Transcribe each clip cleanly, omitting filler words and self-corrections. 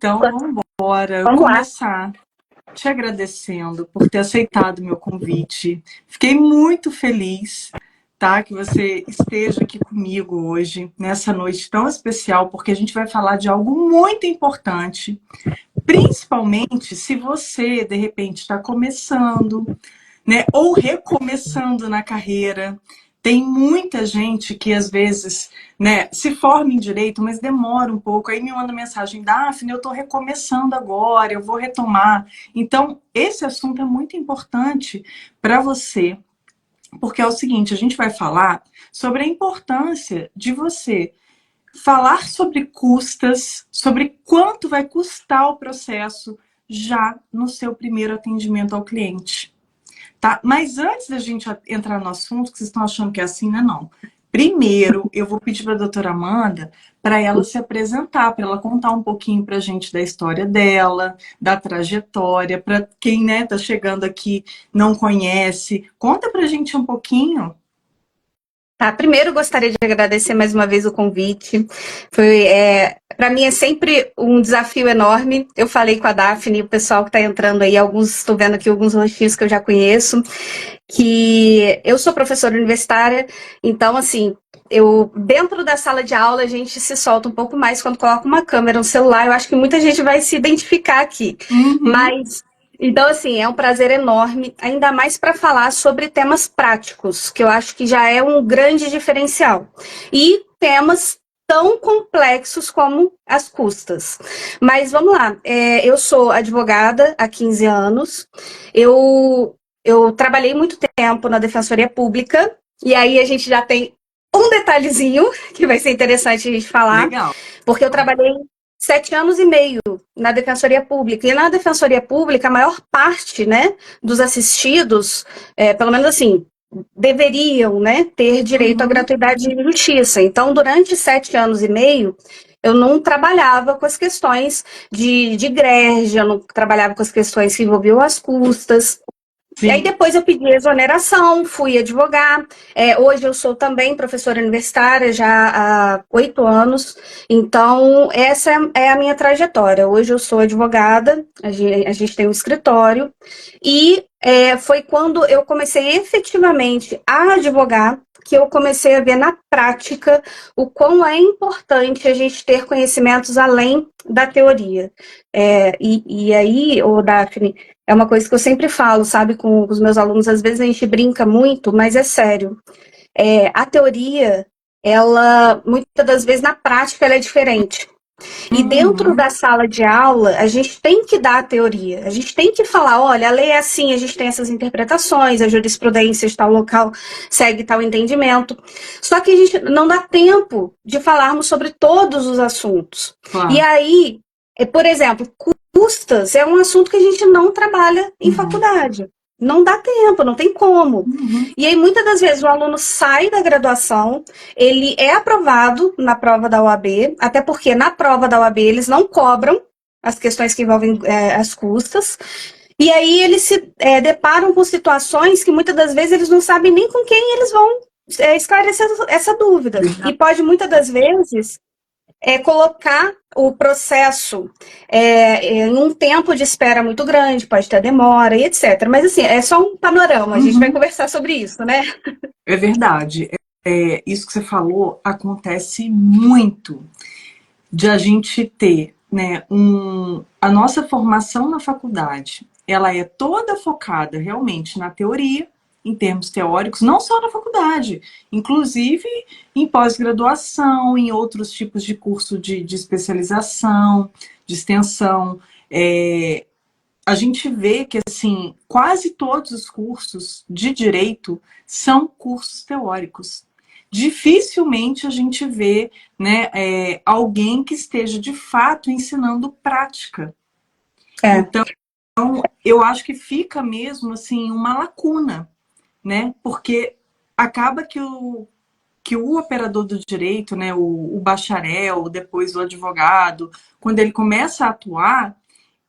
Então, vamos embora. Vamos lá. Começar te agradecendo por ter aceitado o meu convite. Fiquei muito feliz, tá, que você esteja aqui comigo hoje, nessa noite tão especial, porque a gente vai falar de algo muito importante, principalmente se você, de repente, está começando, né, ou recomeçando na carreira. Tem muita gente que às vezes, né, se forma em direito, mas demora um pouco, aí me manda mensagem: Daphne, eu estou recomeçando agora, eu vou retomar. Então, esse assunto é muito importante para você, porque é o seguinte, a gente vai falar sobre a importância de você falar sobre custas, sobre quanto vai custar o processo já no seu primeiro atendimento ao cliente. Tá? Mas antes da gente entrar no assunto, que vocês estão achando que é assim, né? Não. Primeiro, eu vou pedir para a doutora Amanda para ela se apresentar, para ela contar um pouquinho para a gente da história dela, da trajetória, para quem está chegando aqui não conhece. Conta para a gente um pouquinho. Tá, primeiro gostaria de agradecer mais uma vez o convite. Para mim é sempre um desafio enorme. Eu falei com a Daphne, o pessoal que está entrando aí, estou vendo aqui alguns rostinhos que eu já conheço, que eu sou professora universitária, então assim, dentro da sala de aula a gente se solta um pouco mais quando coloca uma câmera no celular. Eu acho que muita gente vai se identificar aqui, mas então, assim, é um prazer enorme, ainda mais para falar sobre temas práticos, que eu acho que já é um grande diferencial. E temas tão complexos como as custas. Mas vamos lá, eu sou advogada há 15 anos, eu trabalhei muito tempo na Defensoria Pública, e aí a gente já tem um detalhezinho que vai ser interessante a gente falar. Legal. Porque eu trabalhei 7 anos e meio na Defensoria Pública. E na Defensoria Pública, a maior parte, né, dos assistidos, pelo menos assim, deveriam, né, ter direito à gratuidade de justiça. Então, durante 7 anos e meio, eu não trabalhava com as questões de greve, eu não trabalhava com as questões que envolviam as custas. Sim. E aí depois eu pedi exoneração, fui advogar. Hoje eu sou também professora universitária já há 8 anos. Então, essa é a minha trajetória. Hoje eu sou advogada, a gente tem um escritório. E foi quando eu comecei efetivamente a advogar que eu comecei a ver na prática o quão é importante a gente ter conhecimentos além da teoria. E aí, Daphne, é uma coisa que eu sempre falo, sabe, com os meus alunos, às vezes a gente brinca muito, mas é sério. A teoria, ela, muitas das vezes, na prática, ela é diferente. E dentro da sala de aula, a gente tem que dar a teoria. A gente tem que falar, olha, a lei é assim, a gente tem essas interpretações, a jurisprudência de tal local segue tal entendimento. Só que a gente não dá tempo de falarmos sobre todos os assuntos. Claro. E aí, por exemplo, custas é um assunto que a gente não trabalha em faculdade. Não dá tempo, não tem como. E aí, muitas das vezes, o aluno sai da graduação, ele é aprovado na prova da OAB, até porque na prova da OAB eles não cobram as questões que envolvem as custas, e aí eles se deparam com situações que muitas das vezes eles não sabem nem com quem eles vão esclarecer essa dúvida. E pode, muitas das vezes, colocar o processo em um tempo de espera muito grande, pode ter demora e etc. Mas, assim, é só um panorama, a gente vai conversar sobre isso, né? É verdade. Isso que você falou acontece muito de a gente ter, né, a nossa formação na faculdade, ela é toda focada realmente na teoria, em termos teóricos, não só na faculdade, inclusive em pós-graduação, em outros tipos de curso de especialização, de extensão. A gente vê que, assim, quase todos os cursos de direito são cursos teóricos. Dificilmente a gente vê, né, alguém que esteja de fato ensinando prática. Então, eu acho que fica mesmo assim uma lacuna, né? Porque acaba que o operador do direito, né, o bacharel, depois o advogado, quando ele começa a atuar,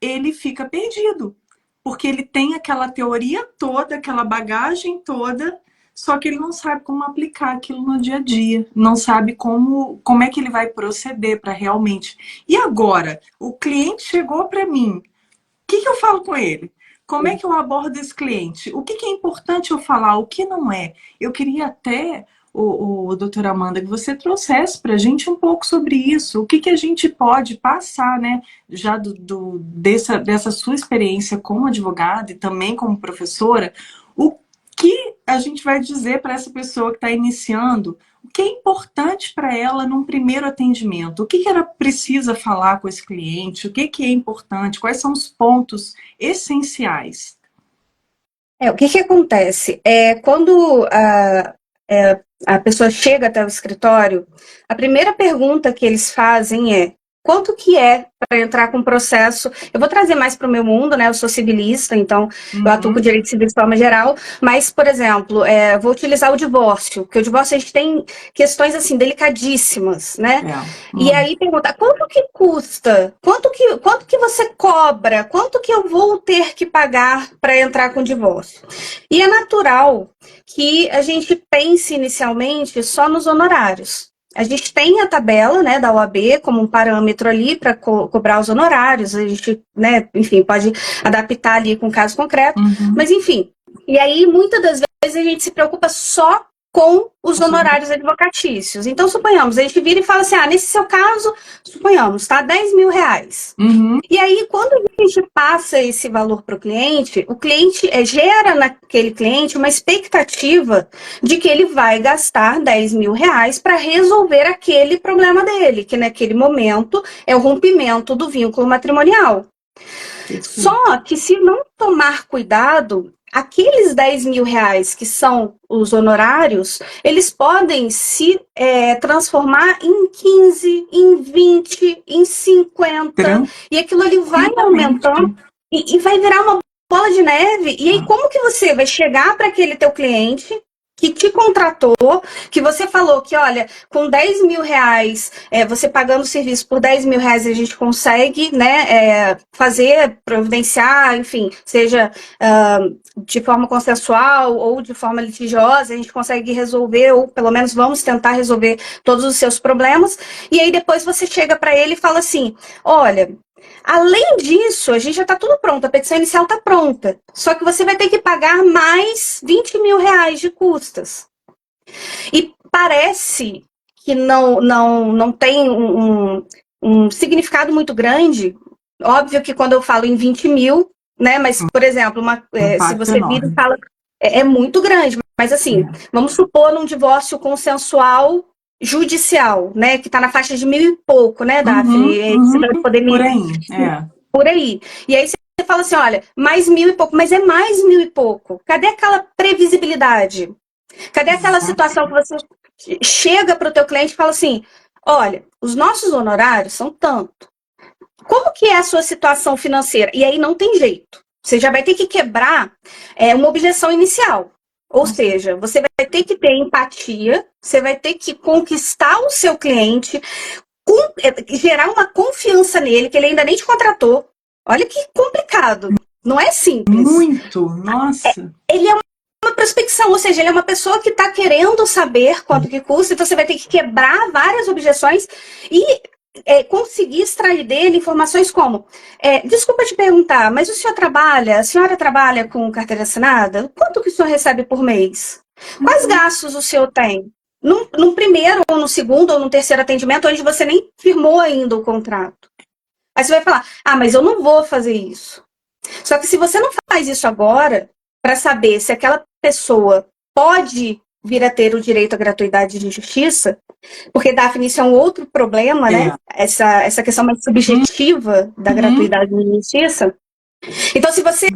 ele fica perdido, porque ele tem aquela teoria toda, aquela bagagem toda, só que ele não sabe como aplicar aquilo no dia a dia, não sabe como é que ele vai proceder para realmente. E agora, o cliente chegou para mim, o que eu falo com ele? Como é que eu abordo esse cliente? O que é importante eu falar? O que não é? Eu queria até, doutora Amanda, que você trouxesse para a gente um pouco sobre isso. O que a gente pode passar, né? Já dessa sua experiência como advogada e também como professora, o que a gente vai dizer para essa pessoa que está iniciando? O que é importante para ela num primeiro atendimento? O que ela precisa falar com esse cliente? O que é importante? Quais são os pontos essenciais? O que acontece? Quando a pessoa chega até o escritório, a primeira pergunta que eles fazem é: quanto que é para entrar com o processo? Eu vou trazer mais para o meu mundo, né? Eu sou civilista, então eu atuo com direito civil de forma geral, mas, por exemplo, vou utilizar o divórcio, porque o divórcio a gente tem questões, assim, delicadíssimas, né? E aí pergunta: quanto que custa? Quanto que você cobra? Quanto que eu vou ter que pagar para entrar com o divórcio? E é natural que a gente pense inicialmente só nos honorários. A gente tem a tabela, né, da OAB como um parâmetro ali para cobrar os honorários, a gente, né, enfim, pode adaptar ali com o caso concreto, mas enfim. E aí, muitas das vezes, a gente se preocupa só com os honorários advocatícios. Então, suponhamos, a gente vira e fala assim: nesse seu caso, suponhamos, tá, 10 mil reais. E aí, quando a gente passa esse valor para o cliente gera naquele cliente uma expectativa de que ele vai gastar 10 mil reais para resolver aquele problema dele, que naquele momento é o rompimento do vínculo matrimonial. Só que se não tomar cuidado, aqueles 10 mil reais que são os honorários, eles podem se transformar em 15, em 20, em 50, e aquilo ali vai aumentando e vai virar uma bola de neve. E aí, como que você vai chegar para aquele teu cliente que te contratou, que você falou que, olha, com 10 mil reais, você pagando o serviço por 10 mil reais, a gente consegue, né, fazer, providenciar, enfim, seja de forma consensual ou de forma litigiosa, a gente consegue resolver, ou pelo menos vamos tentar resolver todos os seus problemas. E aí depois você chega para ele e fala assim: olha, além disso, a gente já está tudo pronto, a petição inicial está pronta, só que você vai ter que pagar mais 20 mil reais de custas. E parece que não tem um significado muito grande. Óbvio que quando eu falo em 20 mil, né, mas, por exemplo, se você vira e fala, é muito grande, mas assim, vamos supor num divórcio consensual judicial, né, que está na faixa de 1.000 e pouco, né, Daphne? Você vai poder me... Por aí. E aí você fala assim: olha, mais 1.000 e pouco, mas é mais 1.000 e pouco. Cadê aquela previsibilidade? Cadê aquela situação que você chega para o teu cliente e fala assim: olha, os nossos honorários são tanto. Como que é a sua situação financeira? E aí não tem jeito. Você já vai ter que quebrar uma objeção inicial. Ou seja, você vai ter que ter empatia, você vai ter que conquistar o seu cliente, gerar uma confiança nele, que ele ainda nem te contratou. Olha que complicado. Não é simples. Muito, nossa. Ele é uma prospecção, ou seja, ele é uma pessoa que está querendo saber quanto que custa, então você vai ter que quebrar várias objeções e conseguir extrair dele informações como: desculpa te perguntar, mas a senhora trabalha com carteira assinada? Quanto que o senhor recebe por mês? Quais gastos o senhor tem? Num primeiro, ou no segundo, ou no terceiro atendimento, onde você nem firmou ainda o contrato. Aí você vai falar: mas eu não vou fazer isso. Só que se você não faz isso agora, para saber se aquela pessoa pode vir a ter o direito à gratuidade de justiça, porque, Daphne, isso é um outro problema, né? Essa questão mais subjetiva da gratuidade de justiça. Então, se você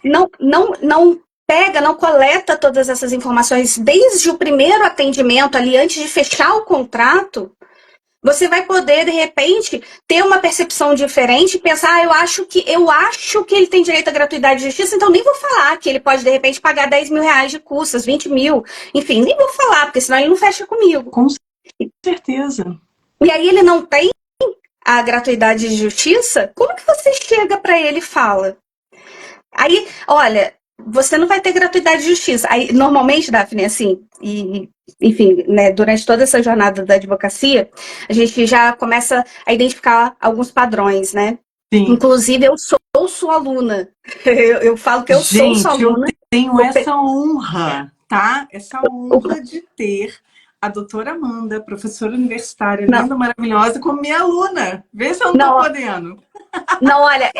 não pega, não coleta todas essas informações desde o primeiro atendimento ali, antes de fechar o contrato, você vai poder, de repente, ter uma percepção diferente e pensar: eu acho que ele tem direito à gratuidade de justiça, então nem vou falar que ele pode, de repente, pagar 10 mil reais de custas, 20 mil, enfim, nem vou falar, porque senão ele não fecha comigo. Com certeza. E aí ele não tem a gratuidade de justiça, como que você chega para ele e fala? Aí, olha, você não vai ter gratuidade de justiça. Aí, normalmente, Daphne, assim, enfim, né, durante toda essa jornada da advocacia, a gente já começa a identificar alguns padrões, né? Sim. Inclusive, eu sou sua aluna. Eu falo que eu sou sua Gente, eu aluna. tenho essa honra, tá? Essa honra de ter a doutora Amanda, professora universitária, Não, linda, maravilhosa, como minha aluna. Vê se eu não tô não, podendo. não, olha,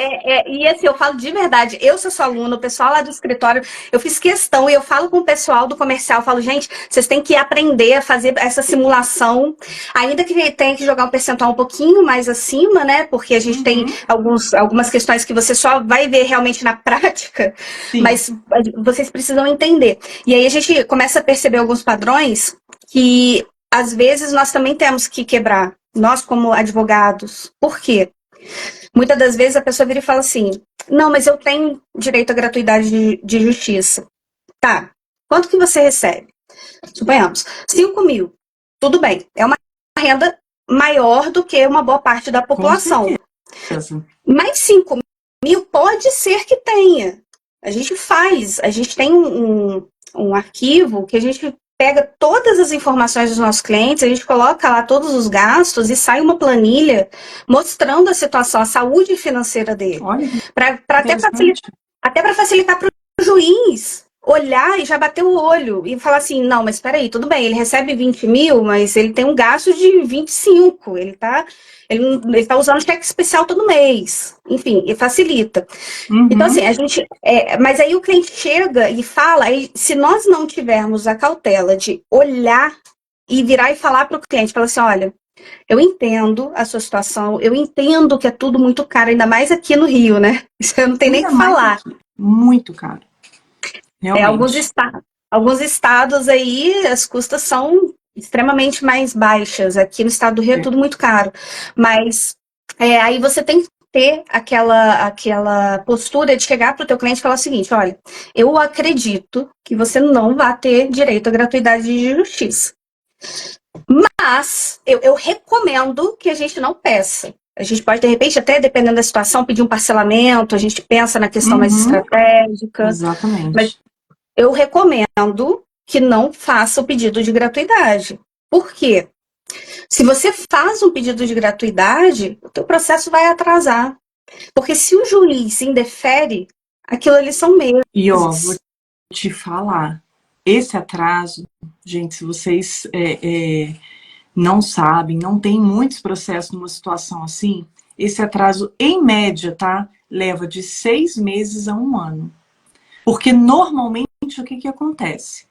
e assim, eu falo de verdade, eu sou sua aluna, o pessoal lá do escritório, eu fiz questão e eu falo com o pessoal do comercial, eu falo, gente, vocês têm que aprender a fazer essa simulação, ainda que tenha que jogar um percentual um pouquinho mais acima, né, porque a gente tem Uhum, algumas questões que você só vai ver realmente na prática, sim, mas vocês precisam entender. E aí a gente começa a perceber alguns padrões que, às vezes, nós também temos que quebrar, nós como advogados. Por quê? Muitas das vezes a pessoa vira e fala assim: não, mas eu tenho direito à gratuidade de justiça. Tá. Quanto que você recebe? Suponhamos, 5.000. Tudo bem. É uma renda maior do que uma boa parte da com população. certeza. Mas 5.000 pode ser que tenha. A gente tem um arquivo que a gente pega todas as informações dos nossos clientes, a gente coloca lá todos os gastos e sai uma planilha mostrando a situação, a saúde financeira dele. Olha que Para interessante. até para facilitar para o juiz olhar e já bater o olho e falar assim, não, mas espera aí, tudo bem, ele recebe 20.000, mas ele tem um gasto de 25, ele tá usando cheque especial todo mês, enfim, e facilita. Então, assim, Uhum, mas aí o cliente chega e fala, aí, se nós não tivermos a cautela de olhar e virar e falar para o cliente, falar assim, olha, eu entendo a sua situação, eu entendo que é tudo muito caro, ainda mais aqui no Rio, né? Isso eu não tenho nem o ainda que mais falar. aqui. Muito caro, É, realmente. alguns estados aí, as custas são extremamente mais baixas. Aqui no estado do Rio é É. tudo muito caro. Mas aí você tem que ter aquela postura de chegar para o teu cliente e falar o seguinte, olha, eu acredito que você não vai ter direito à gratuidade de justiça. Mas eu recomendo que a gente não peça. A gente pode, de repente, até dependendo da situação, pedir um parcelamento, a gente pensa na questão mais Uhum, estratégica. Mas exatamente. eu recomendo que não faça o pedido de gratuidade. Por quê? Se você faz um pedido de gratuidade, o teu processo vai atrasar. Porque se o juiz indefere, aquilo ali são E ó, vou meses. te falar, esse atraso, gente, se vocês não sabem, não tem muitos processos numa situação assim, esse atraso, em média, tá? Leva de 6 meses a 1 ano. Porque normalmente o que acontece?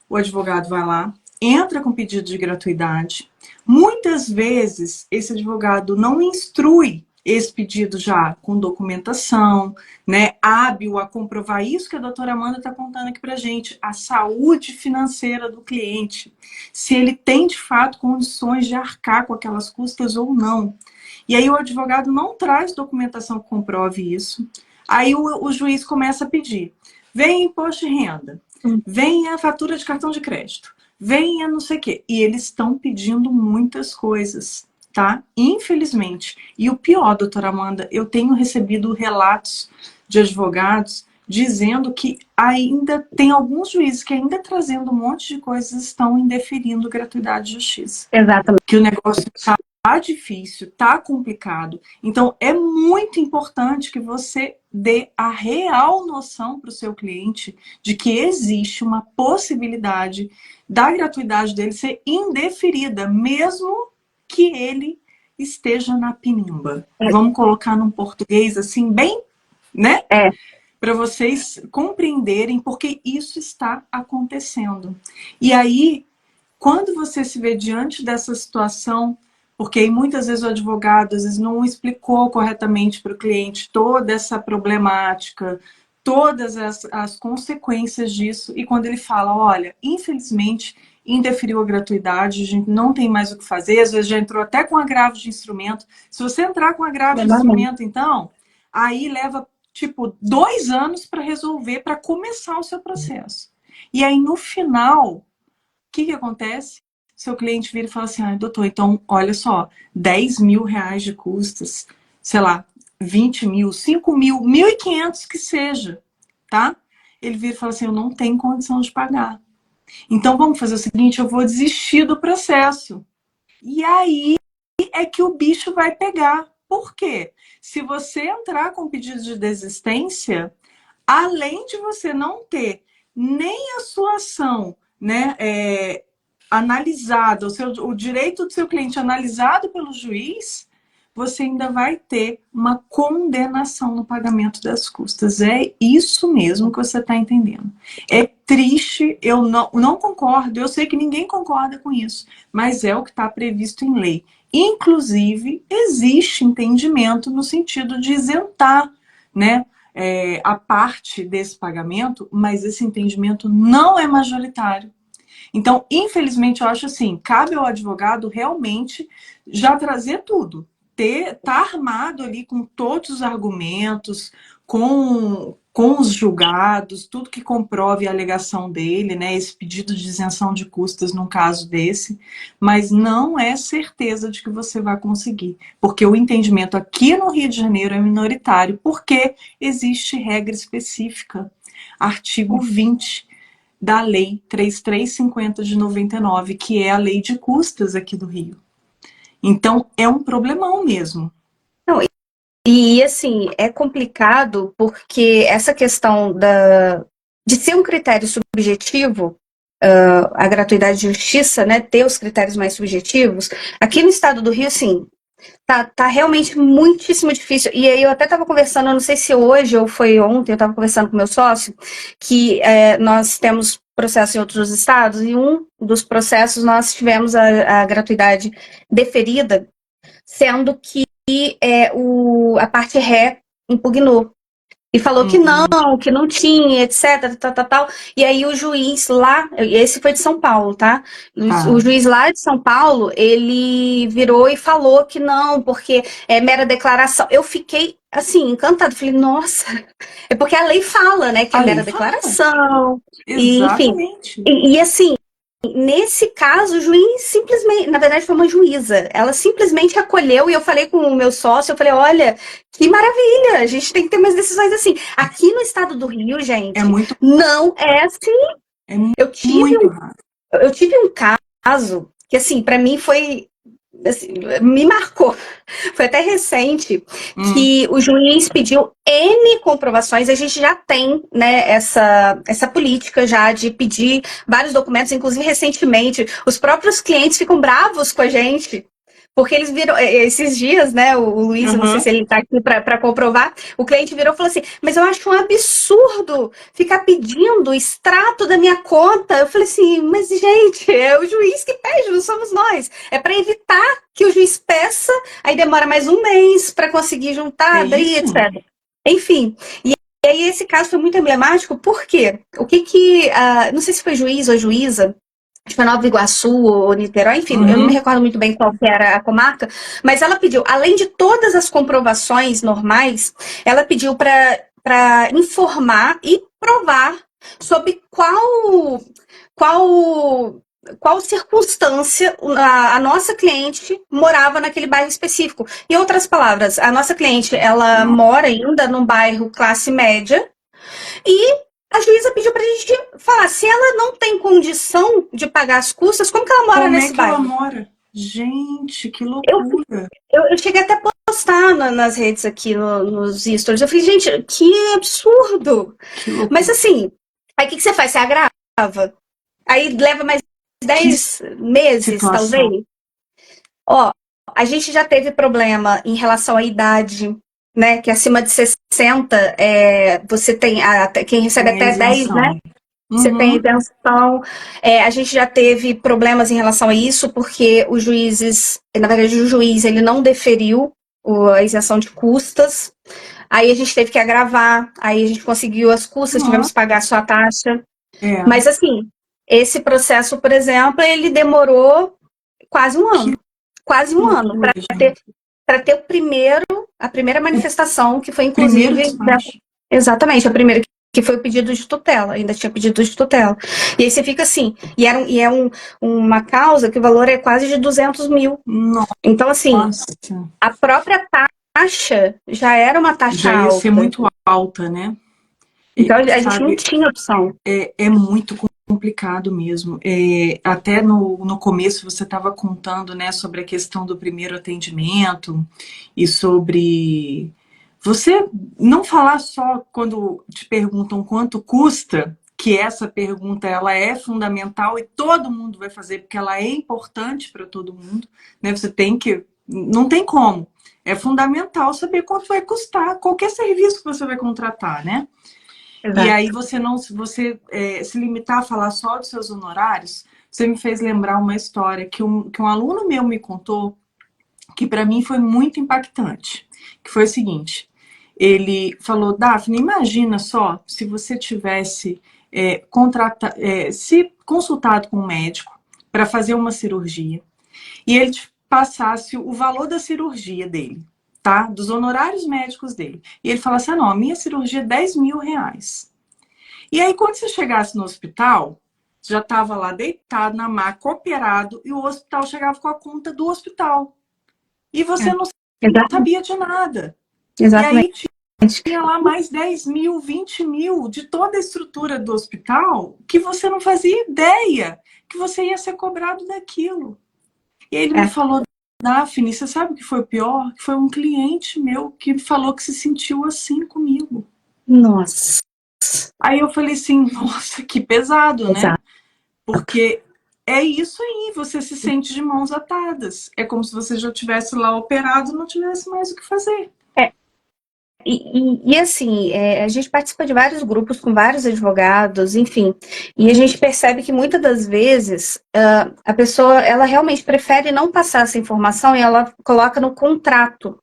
O advogado vai lá, entra com pedido de gratuidade. Muitas vezes esse advogado não instrui esse pedido já com documentação, né, hábil a comprovar isso que a doutora Amanda está contando aqui para gente, a saúde financeira do cliente, se ele tem de fato condições de arcar com aquelas custas ou não. E aí o advogado não traz documentação que comprove isso. Aí o juiz começa a pedir: vem imposto de renda, vem a fatura de cartão de crédito, vem a não sei o quê. E eles estão pedindo muitas coisas, tá? Infelizmente. E o pior, doutora Amanda, eu tenho recebido relatos de advogados dizendo que ainda tem alguns juízes que ainda trazendo um monte de coisas estão indeferindo gratuidade de justiça. Exatamente. Que o negócio está difícil, tá complicado. Então é muito importante que você dê a real noção para o seu cliente de que existe uma possibilidade da gratuidade dele ser indeferida, mesmo que ele esteja na pinimba. Vamos colocar num português assim bem, né? É, Para vocês compreenderem porque isso está acontecendo. E aí, quando você se vê diante dessa situação, porque aí muitas vezes o advogado às vezes não explicou corretamente para o cliente toda essa problemática, todas as consequências disso, e quando ele fala, olha, infelizmente indeferiu a gratuidade, a gente não tem mais o que fazer, às vezes já entrou até com agravo de instrumento. Se você entrar com agravo de exatamente. instrumento, então, aí leva tipo 2 anos para resolver, para começar o seu processo. E aí no final, o que acontece? Seu cliente vira e fala assim, ah, doutor, então, olha só, 10 mil reais de custas, sei lá, 20 mil, 5 mil, 1.500 que seja, tá? ele vira e fala assim, eu não tenho condição de pagar. Então vamos fazer o seguinte, eu vou desistir do processo. E aí é que o bicho vai pegar. Por quê? Se você entrar com pedido de desistência, além de você não ter nem a sua ação, né, analisada, o direito do seu cliente analisado pelo juiz, você ainda vai ter uma condenação no pagamento das custas. É isso mesmo que você está entendendo. É triste, eu não concordo, eu sei que ninguém concorda com isso, mas é o que está previsto em lei. Inclusive, existe entendimento no sentido de isentar, né, a parte desse pagamento, mas esse entendimento não é majoritário. Então, infelizmente, eu acho assim, cabe ao advogado realmente já trazer tudo. Tá armado ali com todos os argumentos, com os julgados, tudo que comprove a alegação dele, né? Esse pedido de isenção de custas num caso desse, mas não é certeza de que você vai conseguir, porque o entendimento aqui no Rio de Janeiro é minoritário, porque existe regra específica, artigo 20 da Lei 3350 de 99, que é a lei de custas aqui do Rio. Então, é um problemão mesmo. Não, e assim, é complicado porque essa questão de ser um critério subjetivo, a gratuidade de justiça, né, ter os critérios mais subjetivos, aqui no estado do Rio, assim, tá realmente muitíssimo difícil. E aí eu até estava conversando, eu não sei se hoje ou foi ontem, eu estava conversando com meu sócio, que nós temos processos em outros estados, e um dos processos nós tivemos a gratuidade deferida, sendo que a parte ré impugnou. E falou que não tinha, etc, tal. E aí o juiz lá, esse foi de São Paulo, tá? O juiz lá de São Paulo, ele virou e falou que não, porque é mera declaração. Eu fiquei, assim, encantada. Falei, nossa, é porque a lei fala, né, que é mera declaração. E, enfim, Exatamente. e assim, nesse caso, o juiz simplesmente, na verdade foi uma juíza, ela simplesmente acolheu e eu falei com o meu sócio, eu falei, olha, que maravilha, a gente tem que ter mais decisões assim. Aqui no estado do Rio, gente, não é assim. Eu tive um caso que, assim, para mim foi, assim, me marcou. Foi até recente que o juiz pediu N comprovações. A gente já tem, né, essa política já de pedir vários documentos, inclusive recentemente os próprios clientes ficam bravos com a gente. Porque eles viram, esses dias, né, o Luiz, não sei se ele está aqui para comprovar, o cliente virou e falou assim, mas eu acho um absurdo ficar pedindo extrato da minha conta. Eu falei assim, mas gente, é o juiz que pede, não somos nós. É para evitar que o juiz peça, aí demora mais um mês para conseguir juntar, abrir, etc. Enfim, e aí esse caso foi muito emblemático, por quê? Não sei se foi juiz ou juíza, acho que foi Nova Iguaçu ou Niterói, enfim, eu não me recordo muito bem qual que era a comarca, mas ela pediu, além de todas as comprovações normais, ela pediu para informar e provar sobre qual circunstância a nossa cliente morava naquele bairro específico. Em outras palavras, a nossa cliente, ela mora ainda num bairro classe média e a juíza pediu pra gente falar, se ela não tem condição de pagar as custas, como que ela mora nesse bairro? Como é que ela mora? Gente, que loucura. Eu cheguei até a postar nas redes aqui, nos stories. Eu falei, gente, que absurdo. Mas assim, aí o que você faz? Você agrava? Aí leva mais 10 meses, talvez? Ó, a gente já teve problema em relação à idade, né? Que acima de 60, você tem, quem recebe até 10, né? Você tem isenção. A gente já teve problemas em relação a isso, porque os juízes, na verdade, o juiz ele não deferiu a isenção de custas. Aí a gente teve que agravar, aí a gente conseguiu as custas, tivemos que pagar a sua taxa. Mas assim, esse processo, por exemplo, ele demorou quase um ano. Quase um ano para ter a primeira manifestação, que foi inclusive. Exatamente, a primeira que foi o pedido de tutela, ainda tinha pedido de tutela. E aí você fica assim, uma causa que o valor é quase de 200 mil. Então, assim, a própria taxa já era uma taxa alta. Já ia ser muito alta, né? Então a gente não Sabe, tinha opção. é muito complicado mesmo. Até no começo você estava contando, né, sobre a questão do primeiro atendimento e sobre você não falar só quando te perguntam quanto custa, que essa pergunta ela é fundamental e todo mundo vai fazer porque ela é importante para todo mundo, né? Você tem que, não tem como. É fundamental saber quanto vai custar qualquer serviço que você vai contratar, né? E Exato. aí você não, se limitar a falar só dos seus honorários, você me fez lembrar uma história que um aluno meu me contou, que para mim foi muito impactante, que foi o seguinte, ele falou, Daphne, imagina só se você tivesse se consultado com um médico para fazer uma cirurgia e ele te passasse o valor da cirurgia dele, tá? Dos honorários médicos dele. E ele falasse, não, a minha cirurgia é 10 mil reais. E aí, quando você chegasse no hospital, já estava lá deitado na maca, operado, e o hospital chegava com a conta do hospital. E É. você não Exatamente. sabia de nada. E Exatamente. aí tinha lá mais 10 mil, 20 mil de toda a estrutura do hospital que você não fazia ideia que você ia ser cobrado daquilo. E aí ele me falou, Daphne, você sabe o que foi o pior? Que foi um cliente meu que falou que se sentiu assim comigo. Nossa. Aí eu falei assim, nossa, que pesado, né? Exato. Porque é isso aí, você se sente de mãos atadas. É como se você já tivesse lá operado e não tivesse mais o que fazer. E assim, a gente participa de vários grupos com vários advogados, enfim, e a gente percebe que muitas das vezes a pessoa, ela realmente prefere não passar essa informação e ela coloca no contrato.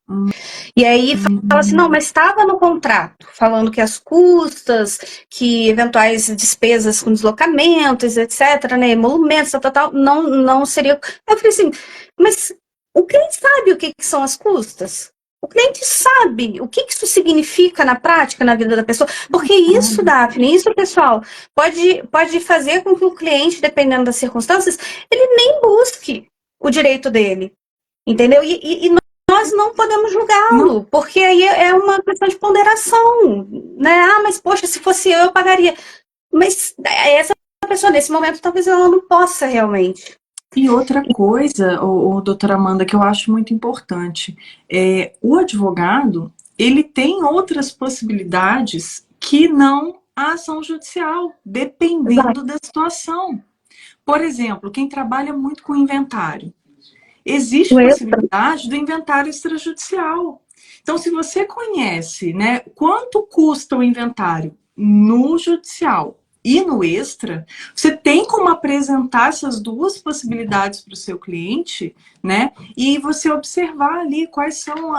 E aí fala assim, não, mas estava no contrato, falando que as custas, que eventuais despesas com deslocamentos, etc., né, emolumentos, tal, não seria... Eu falei assim, mas o cliente sabe o que são as custas? O cliente sabe o que isso significa na prática, na vida da pessoa, porque isso, Daphne, isso, pessoal, pode fazer com que o cliente, dependendo das circunstâncias, ele nem busque o direito dele, entendeu? E nós não podemos julgá-lo, porque aí é uma questão de ponderação, né? Ah, mas poxa, se fosse eu pagaria. Mas essa pessoa, nesse momento, talvez ela não possa realmente. E outra coisa, doutora Amanda, que eu acho muito importante, o advogado, ele tem outras possibilidades que não a ação judicial, dependendo da situação. Por exemplo, quem trabalha muito com inventário, existe possibilidade do inventário extrajudicial. Então, se você conhece, né, quanto custa o inventário no judicial e no extra, você tem como apresentar essas duas possibilidades para o seu cliente, né? E você observar ali quais são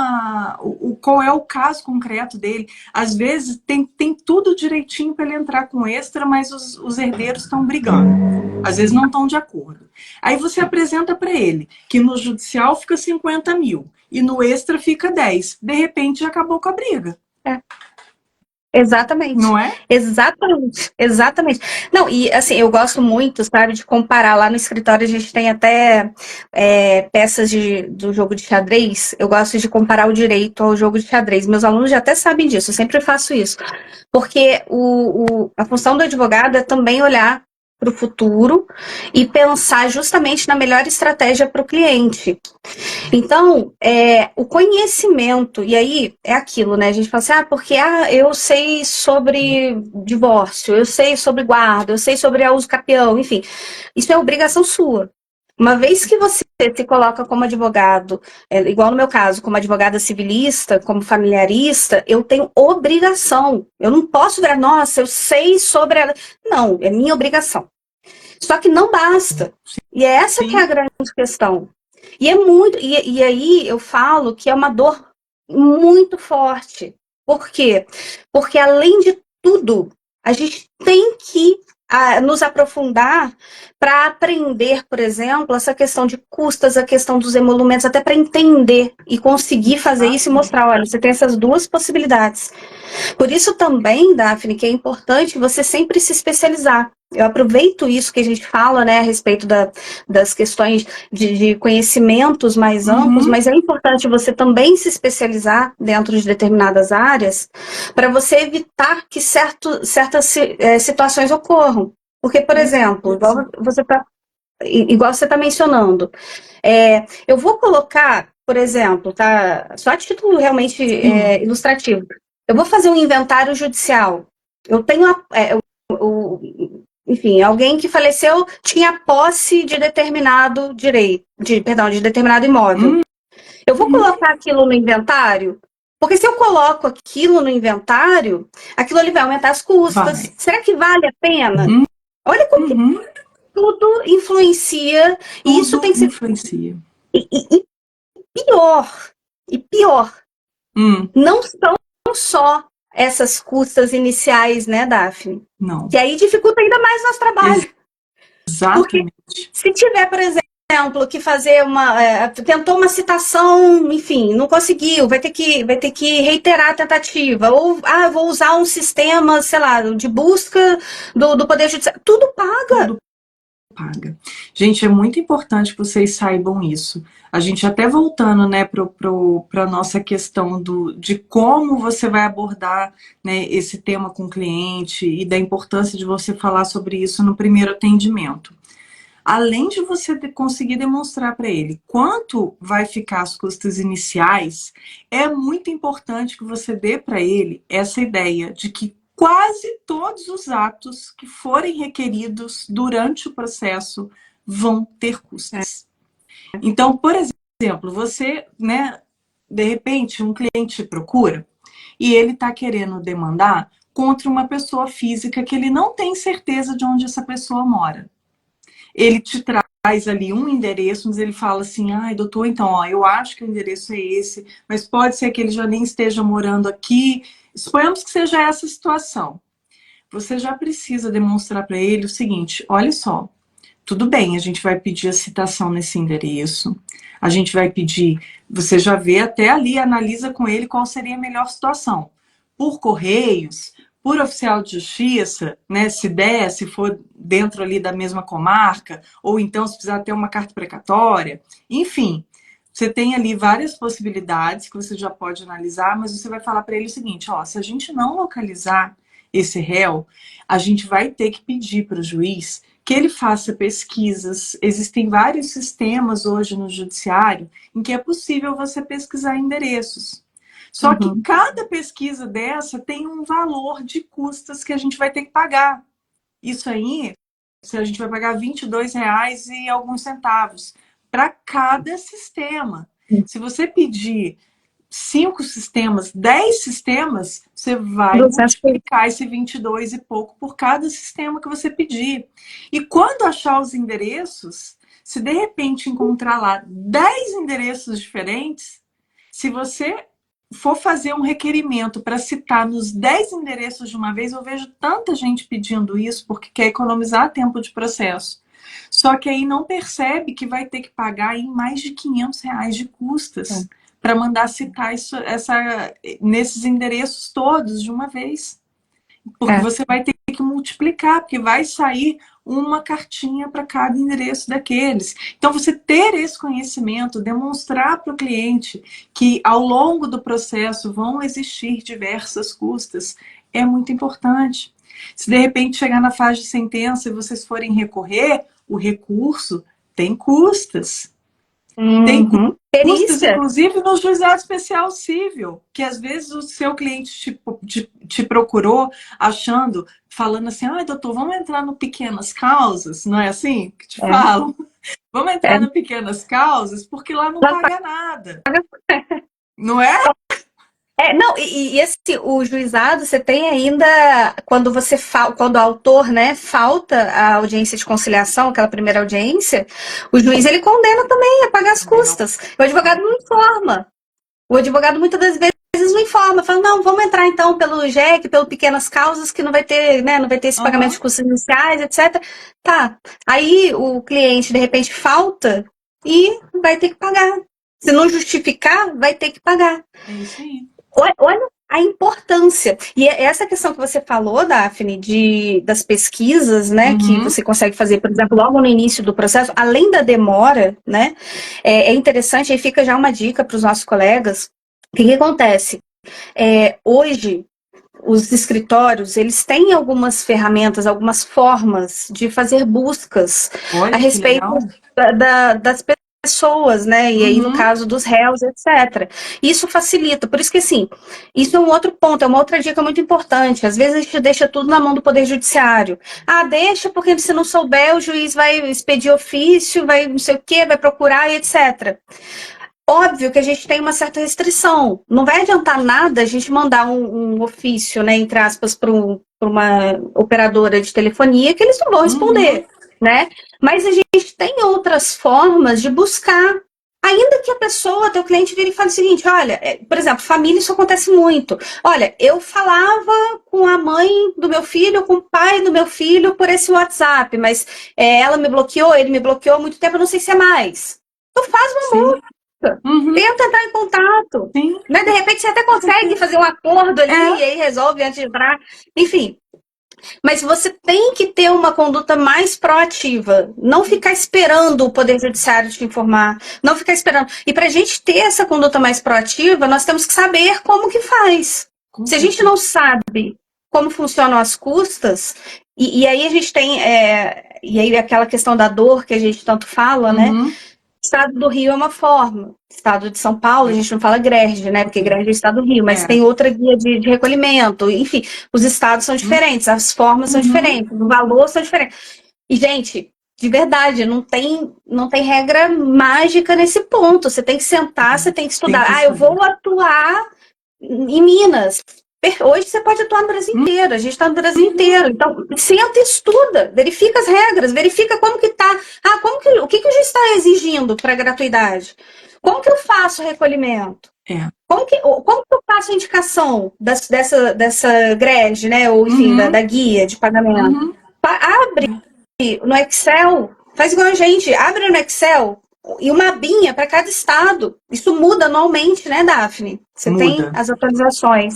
qual é o caso concreto dele. Às vezes tem tudo direitinho para ele entrar com extra, mas os herdeiros estão brigando. Às vezes não estão de acordo. Aí você apresenta para ele que no judicial fica 50 mil e no extra fica 10. De repente acabou com a briga. Exatamente. Não é? Exatamente. Não, e assim, eu gosto muito, sabe, de comparar. Lá no escritório a gente tem até peças do jogo de xadrez. Eu gosto de comparar o direito ao jogo de xadrez. Meus alunos já até sabem disso, eu sempre faço isso. Porque a função do advogado é também olhar para o futuro e pensar justamente na melhor estratégia para o cliente. Então, o conhecimento, e aí é aquilo, né? A gente fala assim, porque eu sei sobre divórcio, eu sei sobre guarda, eu sei sobre uso capião, enfim. Isso é obrigação sua. Uma vez que você se coloca como advogado, igual no meu caso, como advogada civilista, como familiarista, eu tenho obrigação. Eu não posso virar, nossa, eu sei sobre ela. Não, é minha obrigação. Só que não basta. E é essa que é a grande questão. E é muito. E aí eu falo que é uma dor muito forte. Por quê? Porque, além de tudo, a gente tem que nos aprofundar para aprender, por exemplo, essa questão de custas, a questão dos emolumentos, até para entender e conseguir fazer isso e mostrar, olha, você tem essas duas possibilidades. Por isso também, Daphne, que é importante você sempre se especializar. Eu aproveito isso que a gente fala, né, a respeito das questões de conhecimentos mais amplos, mas é importante você também se especializar dentro de determinadas áreas para você evitar que certas situações ocorram. Porque, por exemplo, igual você está mencionando, eu vou colocar, por exemplo, tá, só a título realmente ilustrativo, eu vou fazer um inventário judicial. Eu tenho enfim, alguém que faleceu tinha posse de determinado direito, de determinado imóvel. Eu vou colocar aquilo no inventário? Porque se eu coloco aquilo no inventário, aquilo ali vai aumentar as custas. Será que vale a pena? Olha como que tudo influencia. E isso tem que ser. Influencia. E pior, não são só essas custas iniciais, né, Daphne? Não. Que aí dificulta ainda mais nosso trabalho. Exatamente. Porque se tiver, por exemplo, que fazer tentou uma citação, enfim, não conseguiu, vai ter que reiterar a tentativa, ou vou usar um sistema, sei lá, de busca do Poder Judiciário, tudo paga. Tudo paga. Gente, é muito importante que vocês saibam isso. A gente até voltando, né, para a nossa questão de como você vai abordar, né, esse tema com o cliente e da importância de você falar sobre isso no primeiro atendimento. Além de você conseguir demonstrar para ele quanto vai ficar as custas iniciais, é muito importante que você dê para ele essa ideia de que quase todos os atos que forem requeridos durante o processo vão ter custas. Então, por exemplo, você, né, de repente, um cliente te procura e ele está querendo demandar contra uma pessoa física que ele não tem certeza de onde essa pessoa mora. Ele te traz ali um endereço, mas ele fala assim, ai, doutor, então, ó, eu acho que o endereço é esse, mas pode ser que ele já nem esteja morando aqui. Suponhamos que seja essa situação. Você já precisa demonstrar para ele o seguinte, olha só, tudo bem, a gente vai pedir a citação nesse endereço, a gente vai pedir, você já vê até ali, analisa com ele qual seria a melhor situação. Por correios, por oficial de justiça, né, se der, se for dentro ali da mesma comarca, ou então se precisar ter uma carta precatória, enfim, você tem ali várias possibilidades que você já pode analisar, mas você vai falar para ele o seguinte, ó, se a gente não localizar esse réu, a gente vai ter que pedir para o juiz que ele faça pesquisas. Existem vários sistemas hoje no judiciário em que é possível você pesquisar endereços. Só que cada pesquisa dessa tem um valor de custas que a gente vai ter que pagar. Isso aí, a gente vai pagar R$22 e alguns centavos para cada sistema. Se você pedir 5 sistemas, 10 sistemas, você vai multiplicar esse 22 e pouco por cada sistema que você pedir. E quando achar os endereços, se de repente encontrar lá 10 endereços diferentes, se você for fazer um requerimento para citar nos 10 endereços de uma vez, eu vejo tanta gente pedindo isso porque quer economizar tempo de processo. Só que aí não percebe que vai ter que pagar em mais de R$500 de custas para mandar citar nesses endereços todos de uma vez. Porque você vai ter que multiplicar, porque vai sair uma cartinha para cada endereço daqueles. Então, você ter esse conhecimento, demonstrar para o cliente que ao longo do processo vão existir diversas custas, é muito importante. Se de repente chegar na fase de sentença e vocês forem recorrer, o recurso tem custas. Tem custas, inclusive, no juizado especial civil, que às vezes o seu cliente te procurou achando, falando assim, ai, doutor, vamos entrar no pequenas causas, não é assim que te falam? Vamos entrar no pequenas causas, porque lá não paga nada. Não é? Não, o juizado, você tem ainda, quando o autor, né, falta a audiência de conciliação, aquela primeira audiência, o juiz, ele condena também a pagar as custas. O advogado não informa. O advogado, muitas das vezes, não informa. Fala, não, vamos entrar então pelo JEC, pelo pequenas causas, que não vai ter, né, não vai ter esse pagamento de custos iniciais, etc. Tá. Aí o cliente, de repente, falta e vai ter que pagar. Se não justificar, vai ter que pagar. É isso aí. Olha a importância. E essa questão que você falou, Daphne, das pesquisas, né, que você consegue fazer, por exemplo, logo no início do processo, além da demora, né, é interessante, aí fica já uma dica para os nossos colegas. O que acontece? Hoje, os escritórios, eles têm algumas ferramentas, algumas formas de fazer buscas Olha, a respeito das pessoas, né? E aí, no caso dos réus, etc. Isso facilita. Por isso que, assim, isso é um outro ponto, é uma outra dica muito importante. Às vezes a gente deixa tudo na mão do Poder Judiciário. Ah, deixa, porque se não souber, o juiz vai expedir ofício, vai não sei o quê, vai procurar e etc. Óbvio que a gente tem uma certa restrição. Não vai adiantar nada a gente mandar um ofício, né, entre aspas, para uma operadora de telefonia que eles não vão responder, né? Mas a gente tem outras formas de buscar. Ainda que a pessoa, teu cliente, vire e fale o seguinte, olha, por exemplo, família, isso acontece muito. Olha, eu falava com a mãe do meu filho, com o pai do meu filho por esse WhatsApp, mas ela me bloqueou, ele me bloqueou há muito tempo, eu não sei se é mais. Então faz uma multa. Tenta entrar em contato. Né? De repente você até consegue fazer um acordo ali e aí resolve antes de entrar. Enfim. Mas você tem que ter uma conduta mais proativa. Não ficar esperando o Poder Judiciário te informar. Não ficar esperando. E para a gente ter essa conduta mais proativa, nós temos que saber como que faz. Se a gente não sabe como funcionam as custas, e aí a gente tem. E aí aquela questão da dor que a gente tanto fala, né? Estado do Rio é uma forma. Estado de São Paulo, a gente não fala Grege, né? Porque Grege é o Estado do Rio, mas tem outra guia de recolhimento. Enfim, os estados são diferentes, as formas são diferentes, o valor são diferentes. E, gente, de verdade, não tem regra mágica nesse ponto. Você tem que sentar, você tem que estudar. Eu vou atuar em Minas. Hoje você pode atuar no Brasil inteiro, a gente está no Brasil inteiro. Então, senta e estuda, verifica as regras, verifica como que está. O que o juiz está exigindo para gratuidade? Como que eu faço o recolhimento? Como que eu faço a indicação dessa grade, né? Ou, enfim, da guia de pagamento? Abre no Excel, faz igual a gente, abre no Excel e uma abinha para cada estado. Isso muda anualmente, né, Daphne? Você tem as atualizações.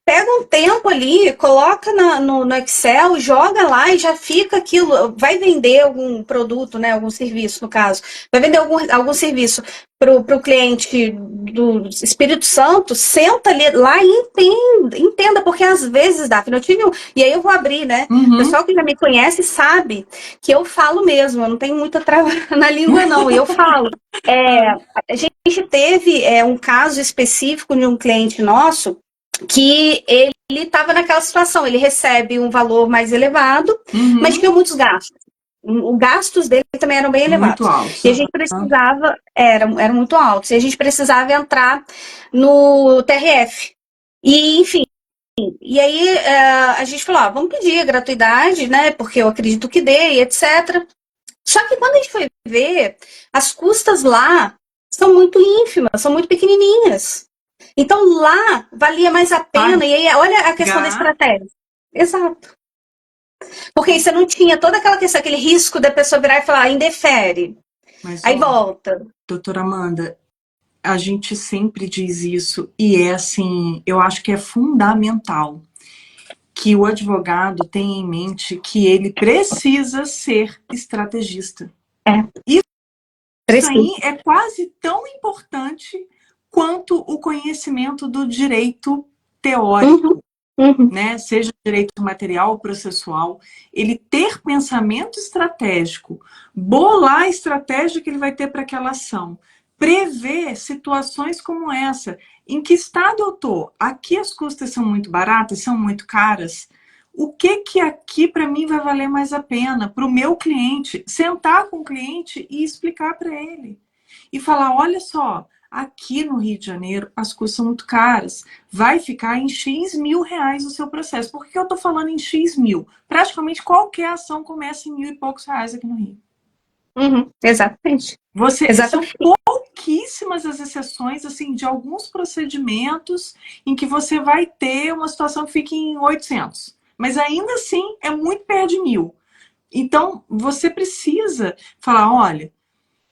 Pega um tempo ali, coloca no Excel, joga lá e já fica aquilo. Vai vender algum produto, né? Algum serviço, no caso. Vai vender algum serviço para o cliente do Espírito Santo, senta ali lá e entenda, porque às vezes, Daphne, eu tive e aí eu vou abrir, né? O pessoal que já me conhece sabe que eu falo mesmo, eu não tenho muita trava na língua, não, e eu falo. A gente teve um caso específico de um cliente nosso que ele estava naquela situação, ele recebe um valor mais elevado, mas tinha muitos gastos. Os gastos dele também eram bem elevados. E a gente precisava, eram muito altos, e a gente precisava entrar no TRF. E, enfim, e aí a gente falou, vamos pedir a gratuidade, né, porque eu acredito que dê, e etc. Só que quando a gente foi ver, as custas lá são muito ínfimas, são muito pequenininhas. Então lá valia mais a pena, e aí olha a questão da estratégia. Exato. Porque aí você não tinha toda aquela questão, aquele risco da pessoa virar e falar, indefere. Aí volta. Doutora Amanda, a gente sempre diz isso, e assim, eu acho que é fundamental que o advogado tenha em mente que ele precisa ser estrategista. Isso aí é quase tão importante quanto o conhecimento do direito teórico, né? Seja direito material ou processual, ele ter pensamento estratégico, bolar a estratégia que ele vai ter para aquela ação, prever situações como essa. Em que estado eu estou? Aqui as custas são muito baratas, são muito caras. O que aqui para mim vai valer mais a pena? Para o meu cliente, sentar com o cliente e explicar para ele. E falar, olha só, aqui no Rio de Janeiro as custas são muito caras. Vai ficar em X mil reais o seu processo. Por que eu estou falando em X mil? Praticamente qualquer ação começa em mil e poucos reais aqui no Rio. Exatamente. São pouquíssimas as exceções, assim, de alguns procedimentos em que você vai ter uma situação que fique em 800. Mas ainda assim é muito perto de 1000. Então, você precisa falar, olha,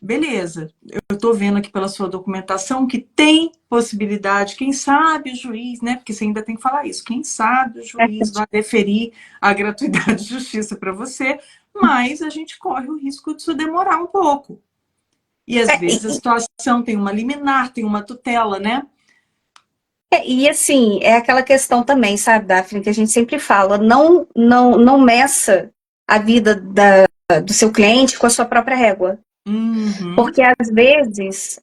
beleza, eu estou vendo aqui pela sua documentação que tem possibilidade, quem sabe o juiz, né? Porque você ainda tem que falar isso, quem sabe o juiz vai deferir a gratuidade de justiça para você, mas a gente corre o risco disso demorar um pouco. E às vezes a situação tem uma liminar, tem uma tutela, né? E assim, é aquela questão também, sabe, Daphne, que a gente sempre fala, não meça a vida do seu cliente com a sua própria régua. Uhum. Porque às vezes,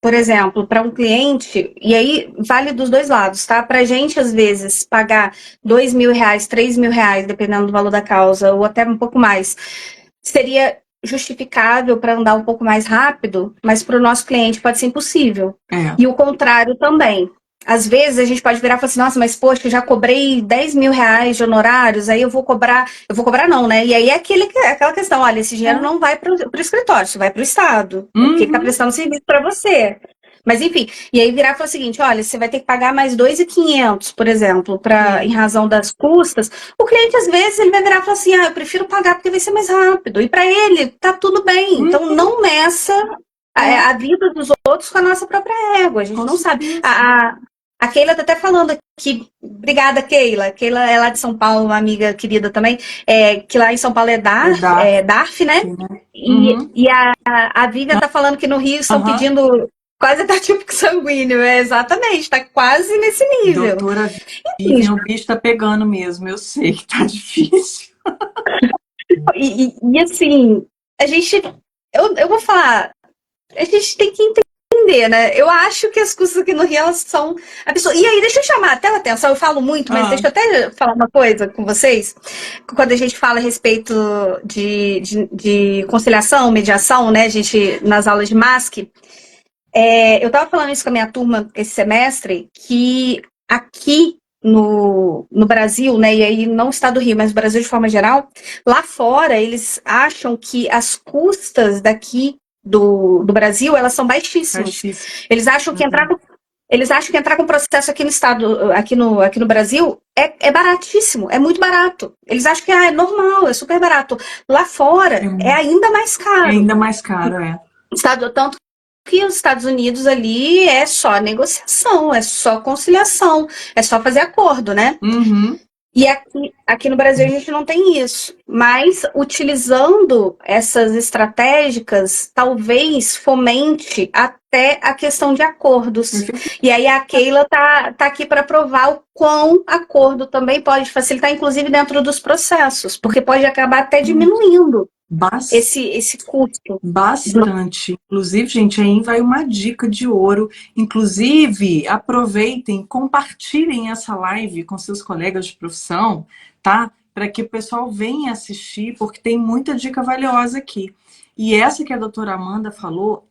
por exemplo, para um cliente, e aí vale dos dois lados, tá? Para a gente, às vezes, pagar R$ 2.000, R$ 3.000, dependendo do valor da causa, ou até um pouco mais, seria justificável para andar um pouco mais rápido, mas para o nosso cliente pode ser impossível. E o contrário também. Às vezes a gente pode virar e falar assim, nossa, mas poxa, eu já cobrei R$ 10.000 de honorários, aí eu vou cobrar não, né? E aí é aquela questão, olha, esse dinheiro não vai para o escritório, isso vai para o Estado, porque está prestando serviço para você. Mas enfim, e aí virar e falar o seguinte, olha, você vai ter que pagar mais 2.500, por exemplo, em razão das custas. O cliente, às vezes, ele vai virar e falar assim, eu prefiro pagar porque vai ser mais rápido. E para ele, tá tudo bem. Então, não meça a vida dos outros com a nossa própria régua. A gente não sabe. A Keila está até falando aqui, obrigada, Keila. Keila é lá de São Paulo, uma amiga querida também, que lá em São Paulo é DARF, né? Sim, né? E a Vivian está falando que no Rio estão pedindo quase tá tipo sanguíneo, exatamente, tá quase nesse nível. Doutora Vivian, o bicho tá pegando mesmo, eu sei que tá difícil. E assim, eu vou falar, a gente tem que entender, né? Eu acho que as custas aqui no Rio, elas são absurdas. E aí, deixa eu chamar até a atenção, eu falo muito, mas deixa eu até falar uma coisa com vocês. Quando a gente fala a respeito de conciliação, mediação, né, a gente, nas aulas de MASC, eu estava falando isso com a minha turma esse semestre, que aqui no Brasil, né, e aí não o estado do Rio, mas o Brasil de forma geral, lá fora eles acham que as custas daqui do Brasil, elas são baixíssimas. Eles acham que entrar com processo aqui no estado, aqui no Brasil, é baratíssimo, é muito barato. Eles acham que é normal, é super barato. Lá fora é ainda mais caro. É ainda mais caro, Tanto que os Estados Unidos ali é só negociação, é só conciliação, é só fazer acordo, né? E aqui no Brasil a gente não tem isso. Mas utilizando essas estratégicas, talvez fomente até a questão de acordos. E aí a Keila tá aqui para provar o quão acordo também pode facilitar, inclusive dentro dos processos, porque pode acabar até diminuindo esse custo. Bastante. Inclusive, gente, aí vai uma dica de ouro. Inclusive, aproveitem, compartilhem essa live com seus colegas de profissão, tá? Para que o pessoal venha assistir, porque tem muita dica valiosa aqui. E essa que a doutora Amanda falou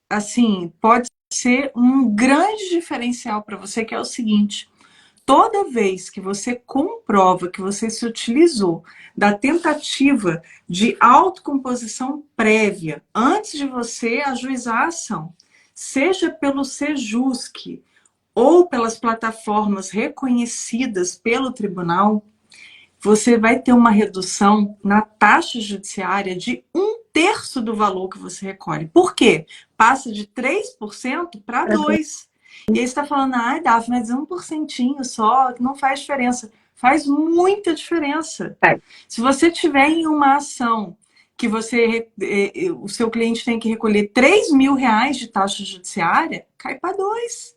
assim, pode ser um grande diferencial para você, que é o seguinte: toda vez que você comprova que você se utilizou da tentativa de autocomposição prévia antes de você ajuizar a ação, seja pelo Sejusc ou pelas plataformas reconhecidas pelo tribunal, você vai ter uma redução na taxa judiciária de 1/3 do valor que você recolhe. Por quê? Passa de 3% para 2%. E aí você está falando, Daphne, mas 1% só, não faz diferença. Faz muita diferença. Se você tiver em uma ação que o seu cliente tem que recolher R$ 3.000 de taxa judiciária, cai para 2%.